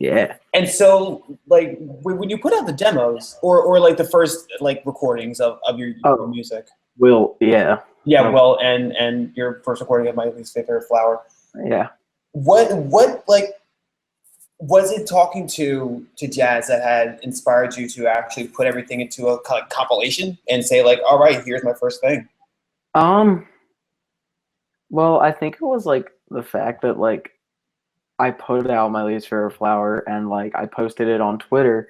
Speaker 2: Yeah.
Speaker 1: And so, like, when you put out the demos, or like the first like recordings of your music.
Speaker 2: Will, yeah.
Speaker 1: Yeah, well, and your first recording of My Least Favorite Flower.
Speaker 2: Yeah.
Speaker 1: What like was it talking to Jazz that had inspired you to actually put everything into a compilation and say like, all right, here's my first thing?
Speaker 2: Well, I think it was like the fact that like I put out My Least Favorite Flower and like I posted it on Twitter,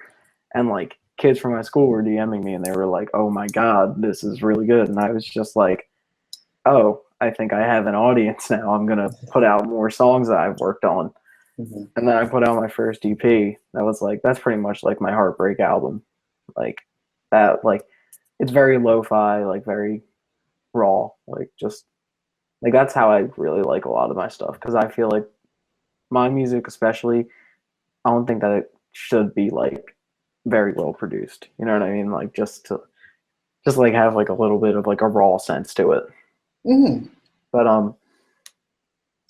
Speaker 2: and like kids from my school were DMing me and they were like, "Oh my God, this is really good," and I was just like, "Oh, I think I have an audience now. I'm gonna put out more songs that I've worked on."
Speaker 1: Mm-hmm.
Speaker 2: And then I put out my first EP. That was like, that's pretty much like my heartbreak album. Like that, like it's very lo-fi, like very raw, like just like that's how I really like a lot of my stuff, because I feel like my music especially, I don't think that it should be like very well produced. You know what I mean? Like just like have like a little bit of like a raw sense to it.
Speaker 1: Mm-hmm.
Speaker 2: But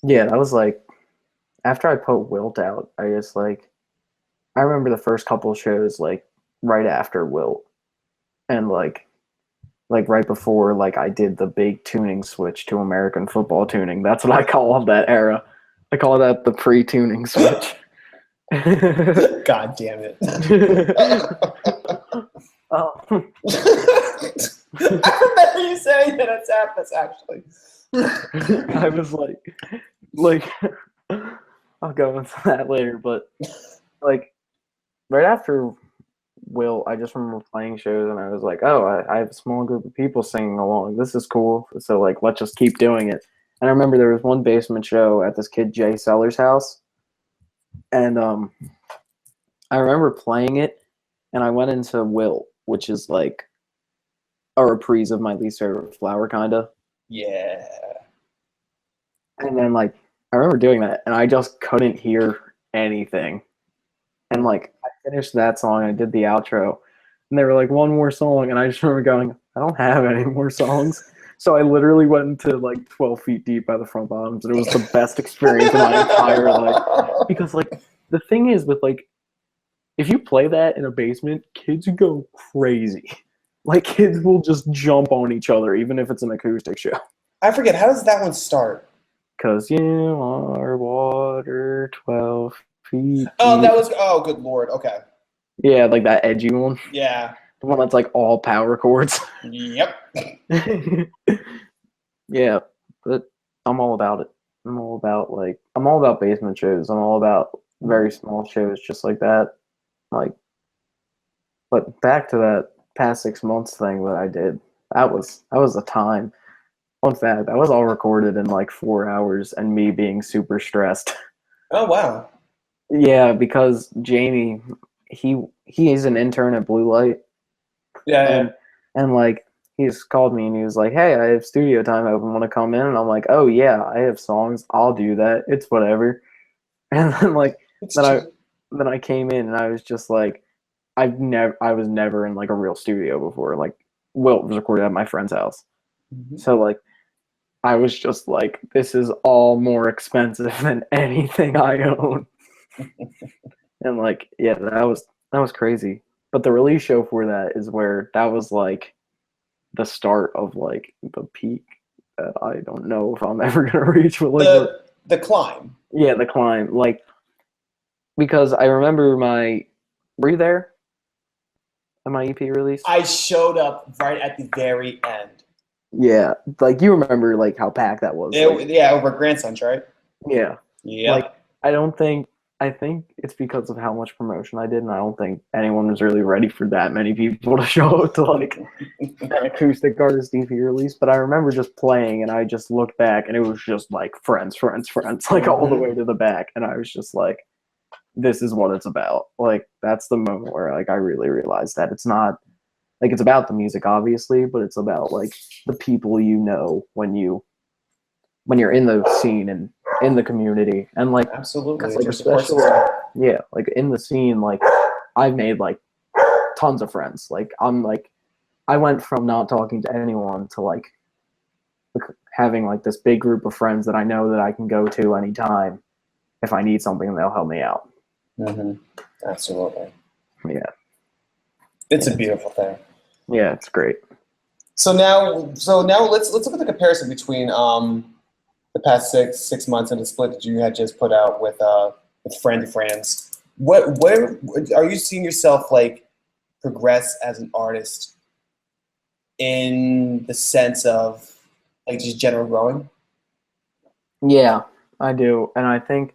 Speaker 2: yeah, that was like after I put Wilt out, I just like I remember the first couple of shows like right after Wilt, and like right before like I did the big tuning switch to American football tuning. That's what I call that era. I call that the pre-tuning switch.
Speaker 1: God damn it.
Speaker 2: Oh.
Speaker 1: I remember you saying that at Zappas, actually.
Speaker 2: I was like, I'll go into that later, but like right after Will, I just remember playing shows and I was like, oh, I have a small group of people singing along. This is cool. So like, let's just keep doing it. And I remember there was one basement show at this kid Jay Sellers' house, and I remember playing it, and I went into Will, which is like a reprise of My Least Favorite Flower, kinda.
Speaker 1: Yeah.
Speaker 2: And then like I remember doing that, and I just couldn't hear anything. And like I finished that song, I did the outro, and they were like, one more song, and I just remember going, I don't have any more songs. So I literally went into like 12 feet deep by the front bottoms, and it was the best experience of my entire life. Because like the thing is with like, if you play that in a basement, kids go crazy. Like kids will just jump on each other, even if it's an acoustic show.
Speaker 1: I forget, how does that one start?
Speaker 2: 'Cause you are water 12 feet.
Speaker 1: Oh, that was, oh, good Lord. Okay.
Speaker 2: Yeah, like that edgy one.
Speaker 1: Yeah.
Speaker 2: The one that's like all power chords.
Speaker 1: Yep.
Speaker 2: Yeah, but I'm all about it. I'm all about basement shows. I'm all about very small shows just like that. Like, but back to that past 6 months thing that I did. That was the time. Fun fact, that was all recorded in like 4 hours, and me being super stressed.
Speaker 1: Oh, wow.
Speaker 2: Yeah, because Jamie, he is an intern at Blue Light.
Speaker 1: Yeah.
Speaker 2: And like he's called me and he was like, hey, I have studio time open, want to come in? And I'm like, oh yeah, I have songs, I'll do that, it's whatever. And then like then I came in and I was just like, I was never in like a real studio before. Like Wilt was recorded at my friend's house.
Speaker 1: Mm-hmm.
Speaker 2: So like I was just like, this is all more expensive than anything I own. And like, yeah, that was crazy. But the release show for that is where that was like the start of like the peak that I don't know if I'm ever gonna reach. But like
Speaker 1: the climb.
Speaker 2: Yeah, the climb. Like, because I remember were you there at my EP release?
Speaker 1: I showed up right at the very end.
Speaker 2: Yeah, like you remember like how packed that was.
Speaker 1: Yeah, over Grandsons, right?
Speaker 2: Yeah.
Speaker 1: Yeah.
Speaker 2: Like I think it's because of how much promotion I did, and I don't think anyone was really ready for that many people to show up to like an acoustic artist EP release. But I remember just playing, and I just looked back, and it was just like friends, like all the way to the back, and I was just like, this is what it's about. Like that's the moment where like I really realized that it's not like it's about the music obviously, but it's about like the people you know when you're in the scene and in the community, and like
Speaker 1: Absolutely.
Speaker 2: like
Speaker 1: It's a support
Speaker 2: especially
Speaker 1: system.
Speaker 2: yeah, like in the scene, like I've made like tons of friends. Like I went from not talking to anyone to like having like this big group of friends that I know that I can go to anytime if I need something, they'll help me out.
Speaker 1: Absolutely.
Speaker 2: Yeah.
Speaker 1: It's a beautiful thing.
Speaker 2: Yeah, it's great.
Speaker 1: So now let's look at the comparison between the past six months and the split that you had just put out with Friends. What are you seeing yourself like progress as an artist in the sense of like just general growing?
Speaker 2: Yeah, I do. And I think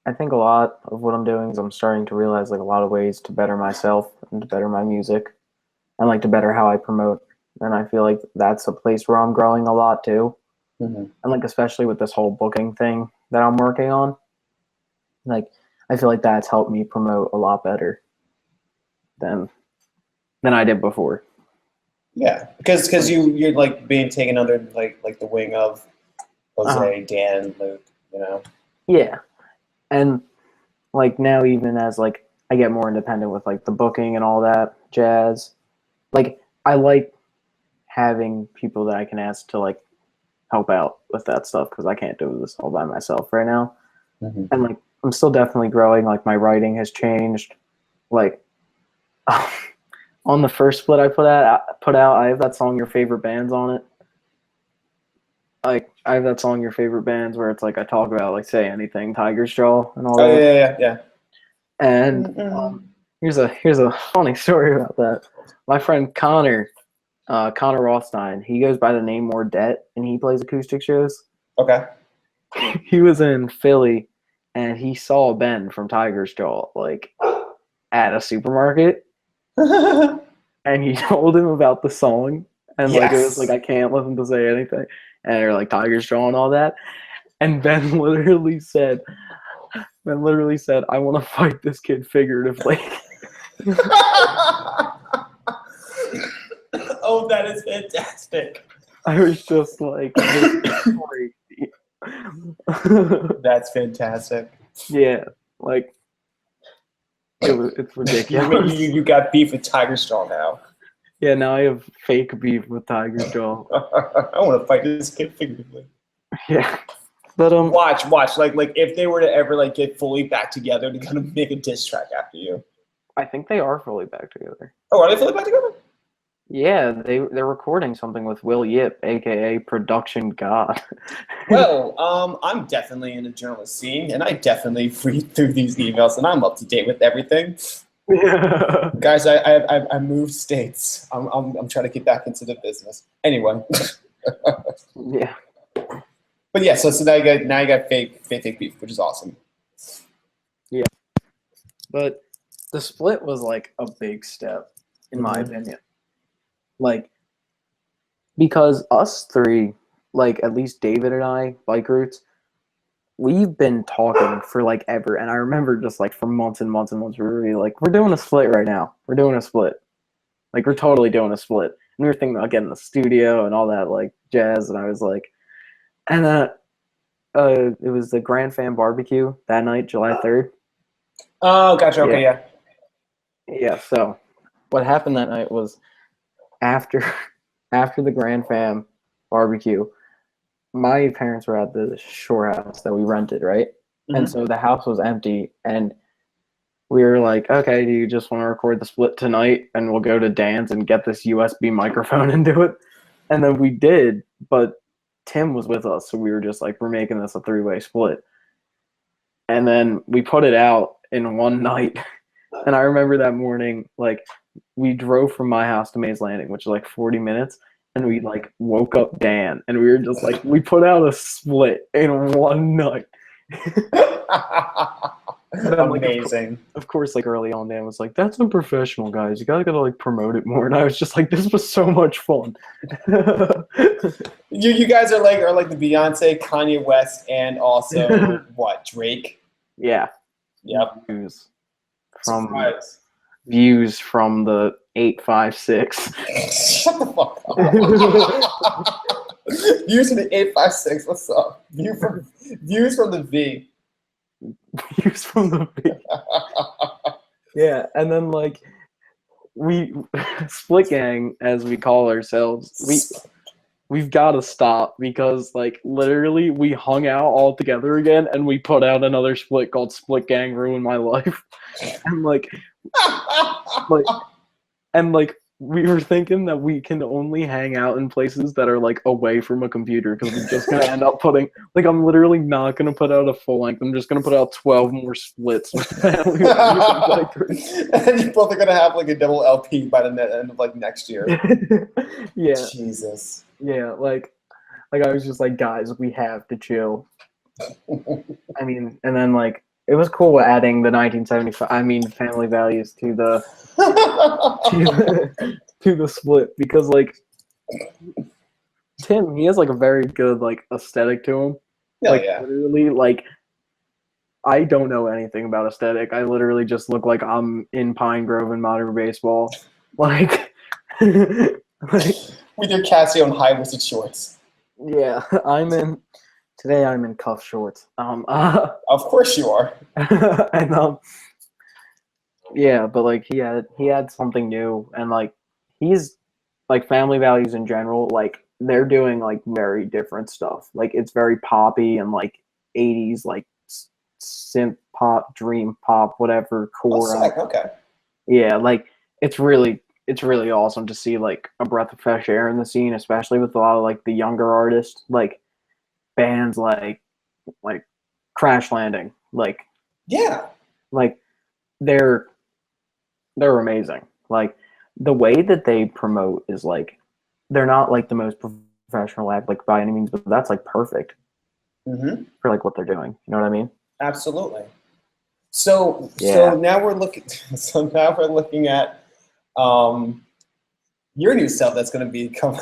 Speaker 2: a lot of what I'm doing is I'm starting to realize like a lot of ways to better myself and to better my music and like to better how I promote. And I feel like that's a place where I'm growing a lot too. And like especially with this whole booking thing that I'm working on, like I feel like that's helped me promote a lot better than I did before.
Speaker 1: Yeah, because you're like being taken under like the wing of Jose, Dan, Luke, you know.
Speaker 2: Yeah, and like now even as like I get more independent with like the booking and all that jazz, like I like having people that I can ask to like help out with that stuff because I can't do this all by myself right now. And like I'm still definitely growing. Like my writing has changed. Like on the first split I put out, I have that song "Your Favorite Bands" on it. Like I have that song "Your Favorite Bands" where it's like I talk about like Say Anything, Tiger's Jaw, and all that.
Speaker 1: Oh yeah.
Speaker 2: And here's a funny story about that. My friend Connor Rothstein, he goes by the name More Debt, and he plays acoustic shows.
Speaker 1: Okay.
Speaker 2: He was in Philly, and he saw Ben from Tiger's Jaw like at a supermarket, and he told him about the song, and like it was like I can't listen to Say Anything, and they're like Tiger's Jaw and all that, and Ben literally said, "I want to fight this kid figuratively."
Speaker 1: Oh, that is fantastic.
Speaker 2: I was just like, this is crazy.
Speaker 1: That's fantastic.
Speaker 2: Yeah, like it's ridiculous.
Speaker 1: You got beef with Tiger's Jaw now.
Speaker 2: Yeah, now I have fake beef with Tiger's Jaw.
Speaker 1: I want to fight this kid figuratively.
Speaker 2: Yeah, but
Speaker 1: watch. Like if they were to ever like get fully back together to kind of make a diss track after you.
Speaker 2: I think they are fully back together.
Speaker 1: Oh, are they fully back together?
Speaker 2: Yeah, they're recording something with Will Yip, aka Production God.
Speaker 1: Well, I'm definitely in the journalist scene, and I definitely read through these emails, and I'm up to date with everything.
Speaker 2: Yeah.
Speaker 1: Guys, I moved states. I'm trying to get back into the business. Anyway.
Speaker 2: Yeah.
Speaker 1: But yeah, so now you got fake beef, which is awesome.
Speaker 2: Yeah. But the split was like a big step, in my opinion. Like, because us three, like at least David and I, Bike Roots, we've been talking for like ever. And I remember just like for months and months and months, we were like, we're doing a split right now. We're doing a split. Like, we're totally doing a split. And we were thinking about getting the studio and all that like jazz. And I was like, and it was the Grand Fam barbecue that night, July 3rd.
Speaker 1: Oh, gotcha. Okay, yeah.
Speaker 2: Yeah, so what happened that night was after the Grand Fam barbecue, my parents were at the shore house that we rented, right? And so the house was empty, and we were like, okay, do you just want to record the split tonight, and we'll go to Dan's and get this USB microphone and do it? And then we did, but Tim was with us, so we were just like, we're making this a 3-way split. And then we put it out in one night. And I remember that morning, like, we drove from my house to Mays Landing, which is like 40 minutes, and we like woke up Dan, and we were just like, we put out a split in one night.
Speaker 1: Amazing.
Speaker 2: Like, of course, like early on, Dan was like, "That's unprofessional, guys. You gotta like promote it more." And I was just like, "This was so much fun."
Speaker 1: You guys are like the Beyonce, Kanye West, and also what, Drake?
Speaker 2: Yeah.
Speaker 1: Yep.
Speaker 2: Views from the 856.
Speaker 1: Shut the fuck up. Views from the 856. What's up? Views from the V.
Speaker 2: Views from the V. Yeah, and then like we Split Gang, as we call ourselves, we've got to stop because like literally we hung out all together again and we put out another split called Split Gang Ruin My Life. And like we were thinking that we can only hang out in places that are like away from a computer because we're just gonna end up putting like I'm literally not gonna put out a full length. I'm just gonna put out 12 more splits.
Speaker 1: And you both are gonna have like a double LP by the end of like next year.
Speaker 2: Yeah.
Speaker 1: Jesus.
Speaker 2: Yeah, like I was just like, guys, we have to chill. I mean, and then like it was cool adding the 1975. Family Values to the to the split because like Tim, he has like a very good like aesthetic to him.
Speaker 1: Hell
Speaker 2: like
Speaker 1: yeah.
Speaker 2: literally, like I don't know anything about aesthetic. I literally just look like I'm in Pine Grove in modern baseball. Like,
Speaker 1: with your Casio and high-waisted shorts.
Speaker 2: Yeah, today I'm in cuff shorts.
Speaker 1: Of course you are.
Speaker 2: And yeah, but like he had something new, and like he's like Family Values in general, like they're doing like very different stuff. Like it's very poppy and like 80s like synth pop, dream pop, whatever core.
Speaker 1: Oh, sick. Okay.
Speaker 2: Yeah, like it's really awesome to see like a breath of fresh air in the scene, especially with a lot of like the younger artists, like bands like Crash Landing, like
Speaker 1: yeah,
Speaker 2: like they're amazing. Like the way that they promote is like they're not like the most professional act like by any means, but that's like perfect for like what they're doing. You know what I mean?
Speaker 1: Absolutely. So
Speaker 2: Yeah.
Speaker 1: now we're looking. So now we're looking at your new stuff that's going to be coming.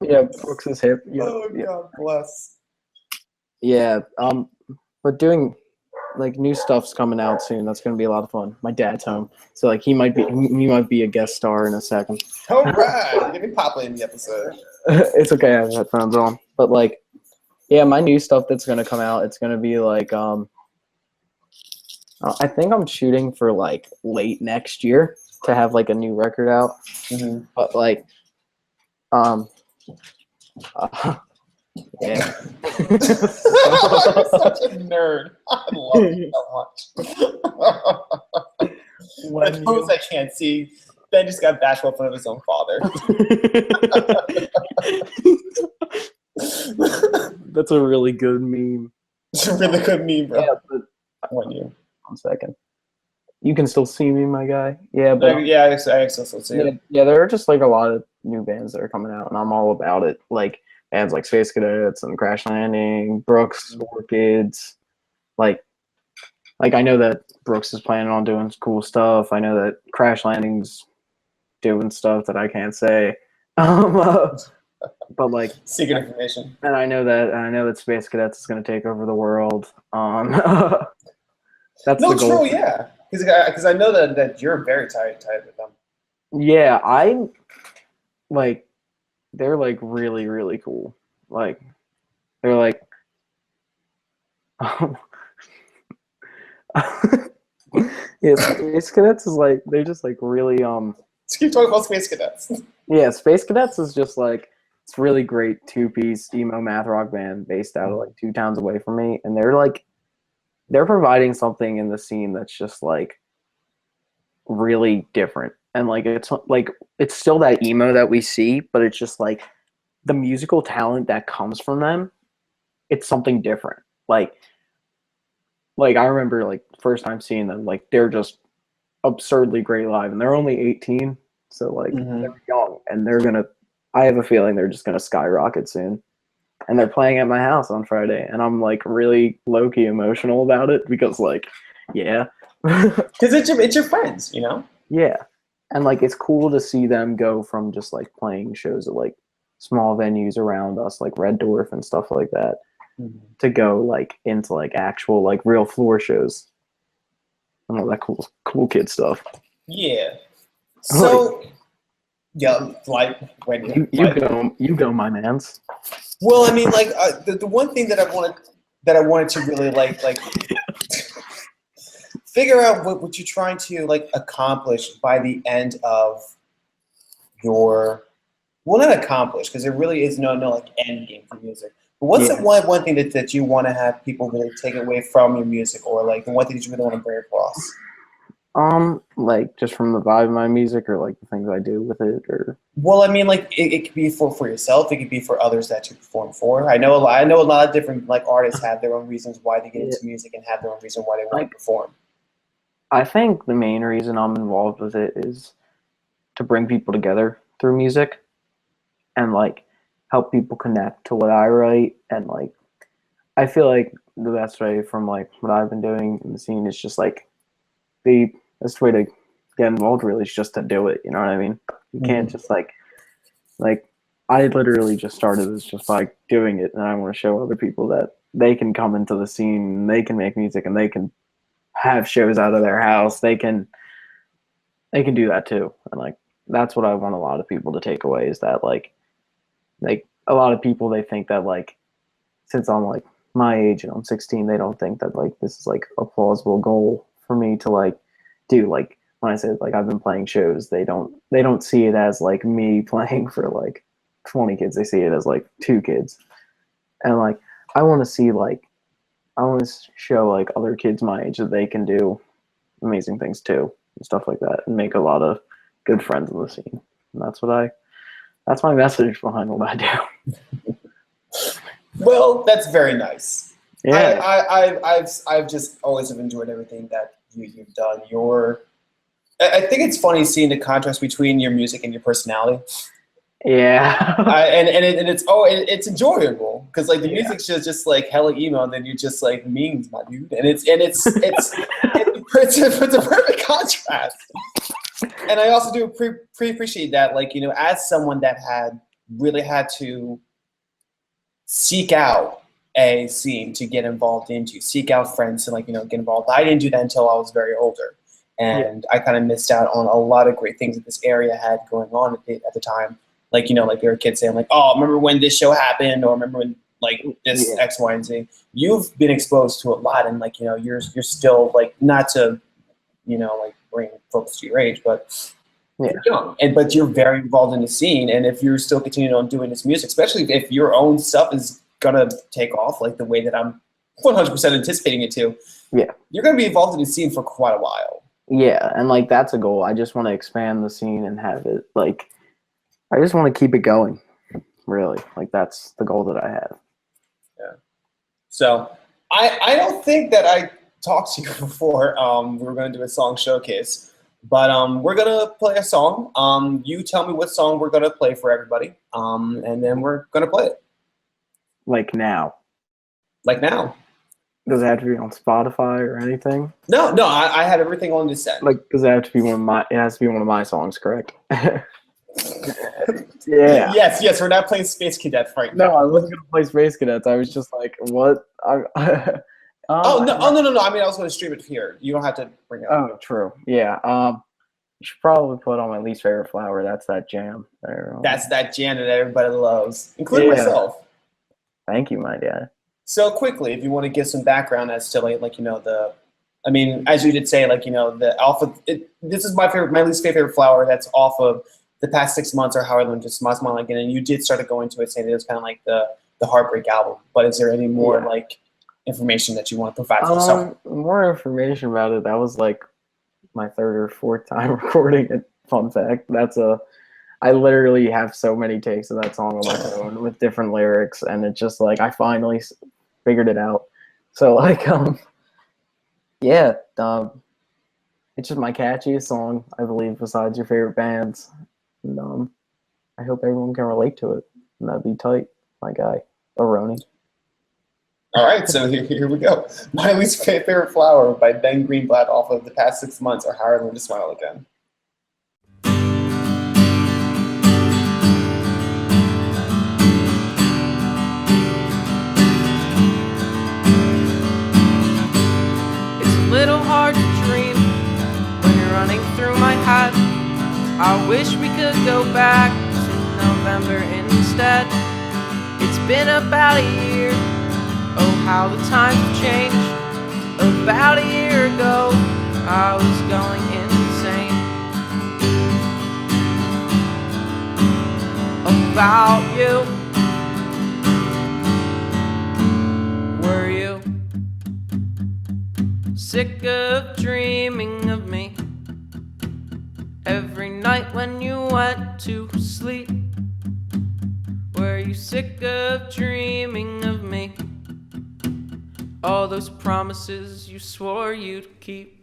Speaker 2: Yeah, Brooks is hip. Yeah,
Speaker 1: Oh, God bless.
Speaker 2: Yeah, we're doing like new stuff's coming out soon. That's gonna be a lot of fun. My dad's home, so like he might be a guest star in a second.
Speaker 1: All right, you're getting Papa in the episode.
Speaker 2: It's okay, I have headphones on. But like, yeah, my new stuff that's gonna come out. It's gonna be like I think I'm shooting for like late next year to have like a new record out. But like, yeah.
Speaker 1: You're such a nerd. I love you so much. For those I can't see, Ben just got bashful in front of his own father.
Speaker 2: That's a really good meme.
Speaker 1: It's a really good meme, bro.
Speaker 2: Yeah, but
Speaker 1: One
Speaker 2: second. You can still see me, my guy. Yeah, but
Speaker 1: yeah, I still see it.
Speaker 2: Yeah, there are just like a lot of new bands that are coming out, and I'm all about it. Like bands like Space Cadets and Crash Landing, Brooks, Orchids. Like I know that Brooks is planning on doing cool stuff. I know that Crash Landing's doing stuff that I can't say. But like
Speaker 1: secret information.
Speaker 2: And I know that Space Cadets is going to take over the world. That's
Speaker 1: no,
Speaker 2: the goal.
Speaker 1: true, yeah. Because I know that you're very tight with them.
Speaker 2: Yeah, I like. They're like really, really cool. Like they're like. Yeah, Space Cadets is like they're just like really
Speaker 1: Let's keep talking about Space Cadets.
Speaker 2: Yeah, Space Cadets is just like it's really great 2-piece emo math rock band based out of like 2 towns away from me, and they're providing something in the scene that's just like really different, and like it's still that emo that we see, but it's just like the musical talent that comes from them. It's something different. Like I remember like first time seeing them, like they're just absurdly great live, and they're only 18, so like they're young, and I have a feeling they're just gonna skyrocket soon. And they're playing at my house on Friday, and I'm like really low-key emotional about it because like, yeah.
Speaker 1: Because it's your friends, you know?
Speaker 2: Yeah. And like it's cool to see them go from just like playing shows at like small venues around us, like Red Dwarf and stuff like that, to go like into like actual like real floor shows and all that cool kid stuff.
Speaker 1: Yeah. So, yeah, like when
Speaker 2: you go, my mans.
Speaker 1: Well, I mean, like the one thing that I wanted to really like figure out what you're trying to like accomplish by the end of your, well, not accomplish, because there really is no like end game for music. But what's the one thing that you want to have people really take away from your music, or like the one thing that you really want to bring across?
Speaker 2: Like just from the vibe of my music, or like the things I do with it, or.
Speaker 1: Well, I mean, like it could be for yourself. It could be for others that you perform for. I know a lot of different like artists have their own reasons why they get into music and have their own reason why they want to perform.
Speaker 2: I think the main reason I'm involved with it is to bring people together through music, and like help people connect to what I write. And like I feel like the best way from like what I've been doing in the scene is just like the best way to get involved really is just to do it. You know what I mean? You can't just like I literally just started this just by doing it, and I want to show other people that they can come into the scene, and they can make music, and they can have shows out of their house. They can do that too. And like that's what I want a lot of people to take away, is that like a lot of people, they think that like since I'm like my age and I'm 16, they don't think that like this is like a plausible goal for me to like do. Like when I say like I've been playing shows, they don't see it as like me playing for like 20 kids. They see it as like 2 kids. And like I want to show like other kids my age that they can do amazing things too, and stuff like that, and make a lot of good friends in the scene. And that's my message behind what I do.
Speaker 1: Well, that's very nice.
Speaker 2: Yeah.
Speaker 1: I've just always have enjoyed everything that you've done. I think it's funny seeing the contrast between your music and your personality.
Speaker 2: Yeah.
Speaker 1: It's enjoyable because like the music's just like hella emo, and then you're just like memes, my dude, and it's a perfect contrast. And I also do appreciate that, like, you know, as someone that really had to seek out a scene to get involved into, seek out friends to like, you know, get involved. I didn't do that until I was very older, and I kind of missed out on a lot of great things that this area had going on at the time. Like, you know, like there were kids saying like, oh, remember when this show happened, or remember when like this X, Y, and Z. You've been exposed to a lot, and like, you know, you're still like, not to, you know, like bring folks to your age, but you're young, but you're very involved in the scene. And if you're still continuing on doing this music, especially if your own stuff is gonna take off like the way that I'm 100% anticipating it to, you're gonna be involved in the scene for quite a while.
Speaker 2: Yeah, and like that's a goal. I just want to expand the scene and have it like, I just want to keep it going, really. Like that's the goal that I have.
Speaker 1: Yeah. So I don't think that I talked to you before. We were going to do a song showcase, but we're gonna play a song. You tell me what song we're gonna play for everybody, and then we're gonna play it.
Speaker 2: Like now.
Speaker 1: Like now.
Speaker 2: Does it have to be on Spotify or anything?
Speaker 1: No, I have everything on this set.
Speaker 2: Like, does it have to be it has to be one of my songs, correct? Yeah.
Speaker 1: Yes, we're not playing Space Cadets right now.
Speaker 2: No, I wasn't gonna play Space Cadets. I was just like, what?
Speaker 1: No. I mean, I was gonna stream it here. You don't have to bring it up.
Speaker 2: Oh, true. Yeah. You should probably put on my least favorite flower. That's that jam.
Speaker 1: That's that jam that everybody loves, including myself.
Speaker 2: Thank you, my dad.
Speaker 1: So quickly, if you want to give some background as to like you know as you did say, like, you know, the alpha. This is my least favorite flower. That's off of the past 6 months, or however long, just Smile Again. And you did start to go into it saying it was kind of like the Heartbreak album. But is there any more like information that you want to provide for yourself?
Speaker 2: More information about it. That was like my 3rd or 4th time recording it. Fun fact. I literally have so many takes of that song on my phone with different lyrics, and it's just like I finally figured it out. So like it's just my catchiest song, I believe, besides your favorite bands. And I hope everyone can relate to it. And that'd be tight, my guy, Aroni.
Speaker 1: All right, so here we go. My least favorite flower by Ben Greenblatt off of the past 6 months, or How I Learned to Smile Again.
Speaker 3: little hard to dream when you're running through my head. I wish we could go back to November instead. It's been about a year, oh how the times have changed. About a year ago, I was going insane about you. Were you sick of dreaming of me every night when you went to sleep? Were you sick of dreaming of me? All those promises you swore you'd keep.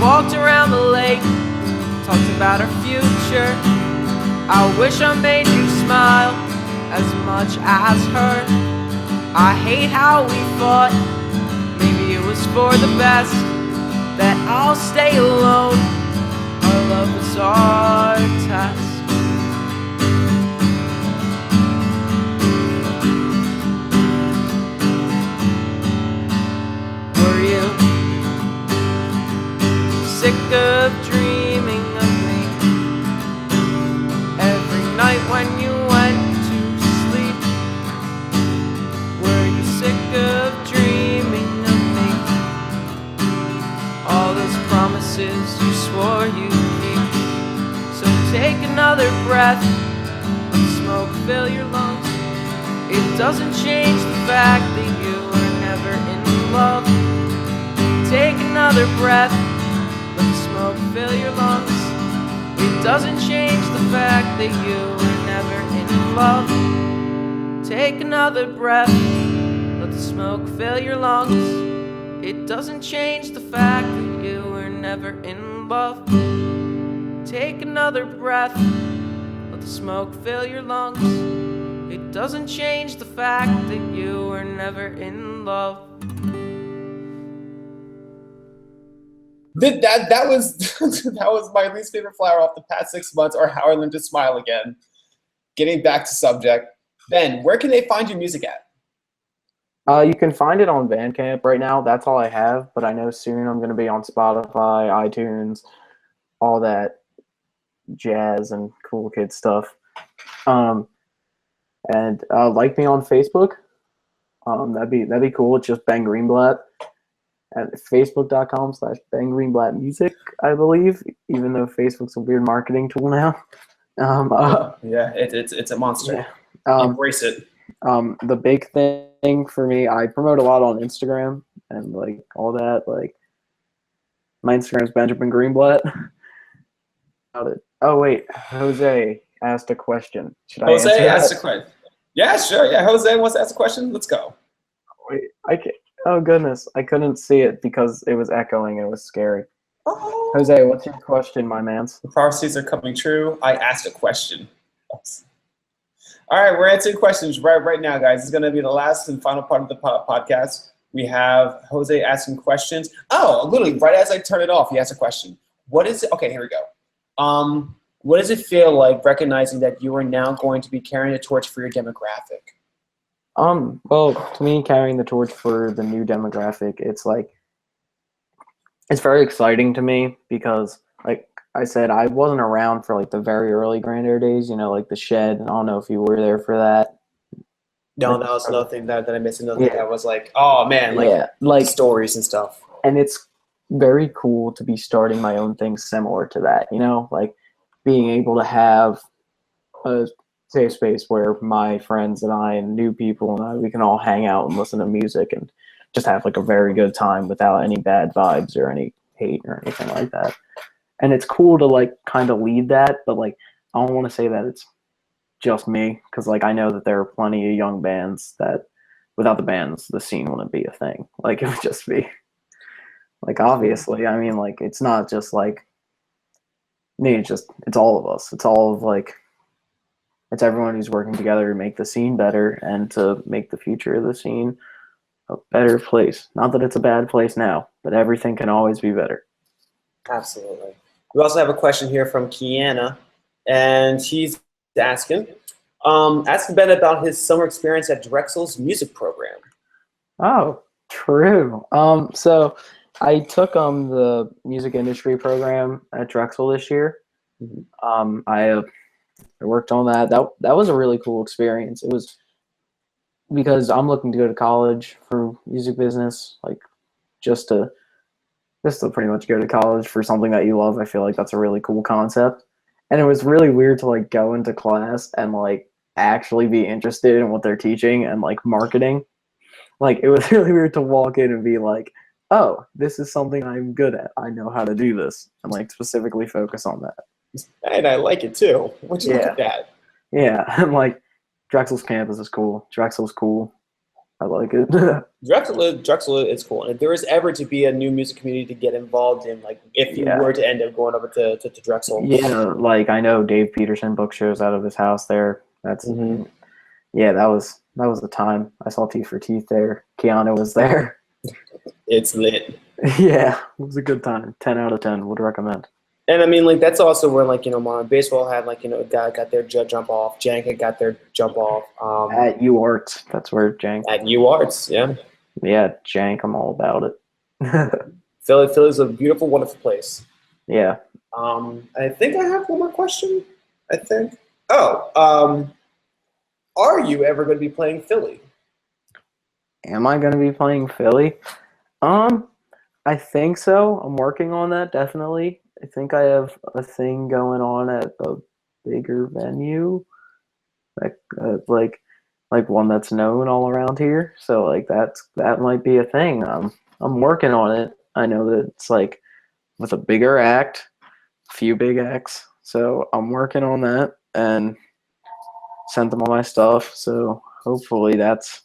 Speaker 3: Walked around the lake, talked about our future. I wish I made you smile as much as her. I hate how we fought, maybe it was for the best that I'll stay alone. Our love was our test. Were you sick of dreaming of me every night when you went to sleep? Were you sick of dreaming of me? All those promises you swore you'd keep. So take another breath, let the smoke fill your lungs. It doesn't change the fact that you were never in love. Take another breath, let the smoke fill your lungs. It doesn't change the fact that you were never in love. Take another breath, let the smoke fill your lungs. It doesn't change the fact that you were never in love. Take another breath, let the smoke fill your lungs. It doesn't change the fact that you were never in love.
Speaker 1: That was that was my least favorite flower off the past 6 months, or How I Learned to Smile Again. Getting back to subject, Ben, where can they find your music at?
Speaker 2: You can find it on Bandcamp right now. That's all I have, but I know soon I'm going to be on Spotify, iTunes, all that jazz and cool kid stuff. And like me on Facebook. That'd be cool. It's just Ben Greenblatt at facebook.com/Ben Greenblatt Music, I believe, even though Facebook's a weird marketing tool now.
Speaker 1: Yeah, it's a monster.
Speaker 2: Yeah.
Speaker 1: Embrace it.
Speaker 2: The big thing for me, I promote a lot on Instagram and like all that. Like my Instagram's Benjamin Greenblatt. Oh wait, Jose asked a question. Should I answer
Speaker 1: Jose asked
Speaker 2: that?
Speaker 1: a question. Yeah, sure. Yeah, Jose wants to ask a question. Let's go.
Speaker 2: Wait, I can't. Oh goodness, I couldn't see it because it was echoing and it was scary.
Speaker 1: Oh.
Speaker 2: Jose, what's your question, my mans?
Speaker 1: The prophecies are coming true. I asked a question. All right, we're answering questions right now, guys. This is going to be the last and final part of the podcast. We have Jose asking questions. Oh, literally, right as I turn it off, he asked a question. What is it? Okay, here we go. What does it feel like recognizing that you are now going to be carrying a torch for your demographic?
Speaker 2: Well, to me, carrying the torch for the new demographic, it's very exciting to me because, like I said, I wasn't around for like the very early Grand Air days, like the Shed. I don't know if you were there for that.
Speaker 1: No, that was another thing that I missed. Another
Speaker 2: Yeah.
Speaker 1: thing I was like, oh man, like stories and stuff.
Speaker 2: And it's very cool to be starting my own thing similar to that, like being able to have a safe space where my friends and I and new people and we can all hang out and listen to music and just have like a very good time without any bad vibes or any hate or anything like that. And it's cool to like kind of lead that, but like I don't want to say that it's just me, because like I know that there are plenty of young bands that without the bands the scene wouldn't be a thing. Like it would just be like, obviously, I mean, like it's not just like me, it's all of us. It's all of like it's everyone who's working together to make the scene better and to make the future of the scene a better place. Not that it's a bad place now, but everything can always be better.
Speaker 1: Absolutely. We also have a question here from Kiana. and he's asking Ben about his summer experience at Drexel's music program.
Speaker 2: Oh, true. So I took the music industry program at Drexel this year. I worked on that. That was a really cool experience. It was because I'm looking to go to college for music business, like just to pretty much go to college for something that you love. I feel like that's a really cool concept. And it was really weird to like go into class and like actually be interested in what they're teaching and like marketing. Like it was really weird to walk in and be like, oh, this is something I'm good at. I know how to do this, and like specifically focus on that.
Speaker 1: And I like it too. What you look at that?
Speaker 2: Yeah, and like Drexel's campus is cool. Drexel's cool. I like it.
Speaker 1: Drexel is cool. And if there is ever to be a new music community to get involved in, like if you were to end up going over to Drexel.
Speaker 2: Yeah, like I know Dave Peterson book shows out of his house there. That's yeah, that was the time. I saw Teeth for Teeth there. Keanu was there.
Speaker 1: It's lit.
Speaker 2: Yeah, it was a good time. 10 out of 10 would recommend.
Speaker 1: And I mean, like that's also where like Modern Baseball had like a guy got their jump off. Jank had got their jump off.
Speaker 2: At UArts, that's where Jank.
Speaker 1: At UArts, yeah.
Speaker 2: Yeah, Jank, I'm all about it.
Speaker 1: Philly's a beautiful, wonderful place.
Speaker 2: Yeah.
Speaker 1: I think I have one more question. I think. Are you ever going to be playing Philly?
Speaker 2: Am I going to be playing Philly? I think so. I'm working on that, definitely. I think I have a thing going on at a bigger venue, like one that's known all around here. So like that might be a thing. I'm working on it. I know that it's like with a bigger act, a few big acts. So I'm working on that and sent them all my stuff. So hopefully that's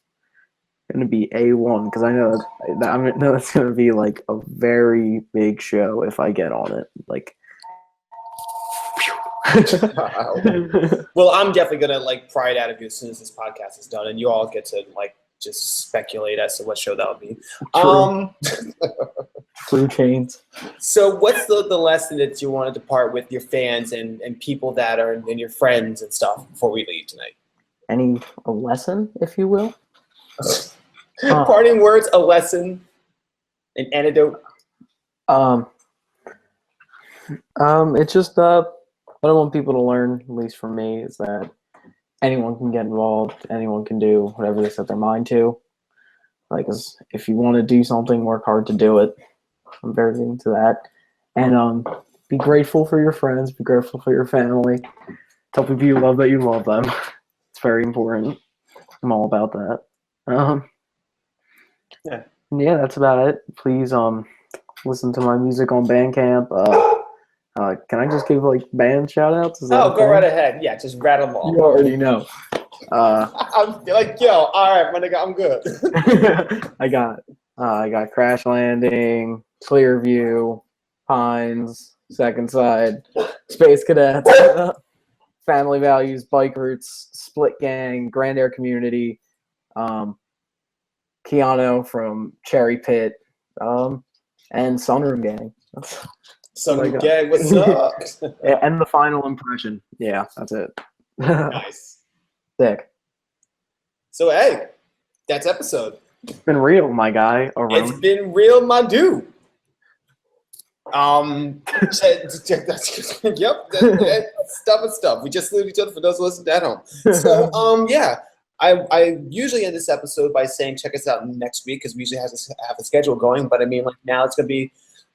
Speaker 2: going to be A1 because I know it's going to be like a very big show if I get on it. Like,
Speaker 1: well, I'm definitely going to like pry it out of you as soon as this podcast is done, and you all get to like just speculate as to what show that would be.
Speaker 2: True chains.
Speaker 1: So what's the lesson that you want to depart with your fans and people that are and your friends and stuff before we leave tonight?
Speaker 2: A lesson, if you will?
Speaker 1: Parting words, a lesson, an antidote.
Speaker 2: It's just what I want people to learn, at least for me, is that anyone can get involved, anyone can do whatever they set their mind to. Like, if you want to do something, work hard to do it. I'm very into that. And be grateful for your friends, be grateful for your family. Tell people you love that you love them. It's very important. I'm all about that. Yeah, that's about it. Please listen to my music on Bandcamp. Can I just give like band shout outs?
Speaker 1: Go right ahead. Yeah, just rattle them all.
Speaker 2: You already know.
Speaker 1: I'm like, yo, all right, my nigga, I'm good.
Speaker 2: I got Crash Landing, Clearview, Pines, Second Side, Space Cadets, Family Values, Bike Routes, Split Gang, Grand Air Community, Keanu from Cherry Pit, and Sunroom Gang.
Speaker 1: Sunroom Gang, what's up?
Speaker 2: And the Final Impression. Yeah, that's it.
Speaker 1: Nice.
Speaker 2: Sick.
Speaker 1: So, hey, that's episode.
Speaker 2: It's been real, my guy.
Speaker 1: It's been real, my dude. Yep, stuff. We just salute each other for those listening at home. So, yeah. I usually end this episode by saying check us out next week because we usually have a schedule going. But I mean, like now it's gonna be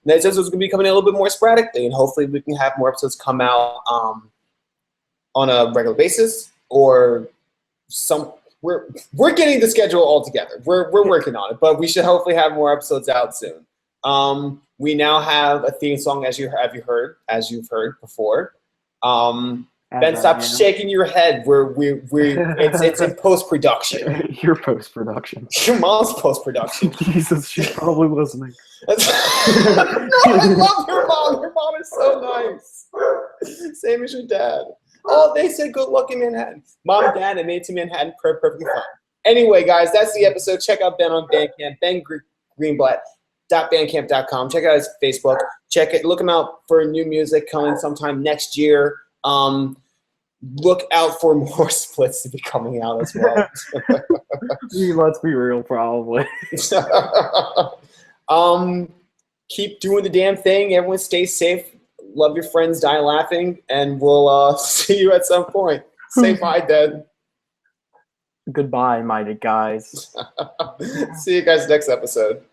Speaker 1: next episode's gonna be coming in a little bit more sporadically, and hopefully we can have more episodes come out on a regular basis or some. We're getting the schedule all together. We're working on it, but we should hopefully have more episodes out soon. We now have a theme song as you've heard before. Ben, stop shaking your head. It's in post-production.
Speaker 2: Your post-production.
Speaker 1: Your mom's post-production.
Speaker 2: Jesus, she's probably listening.
Speaker 1: No, I love your mom. Your mom is so nice. Same as your dad. Oh, they said good luck in Manhattan. Mom and Dad, and made it to Manhattan perfectly fine. Anyway, guys, that's the episode. Check out Ben on Bandcamp, Greenblatt.bandcamp.com. Check out his Facebook. Check it. Look him out for new music coming sometime next year. Look out for more splits to be coming out as well.
Speaker 2: Let's be real, probably.
Speaker 1: Keep doing the damn thing. Everyone stay safe. Love your friends, die laughing, and we'll see you at some point. Say bye, Dad.
Speaker 2: Goodbye, mighty guys.
Speaker 1: See you guys next episode.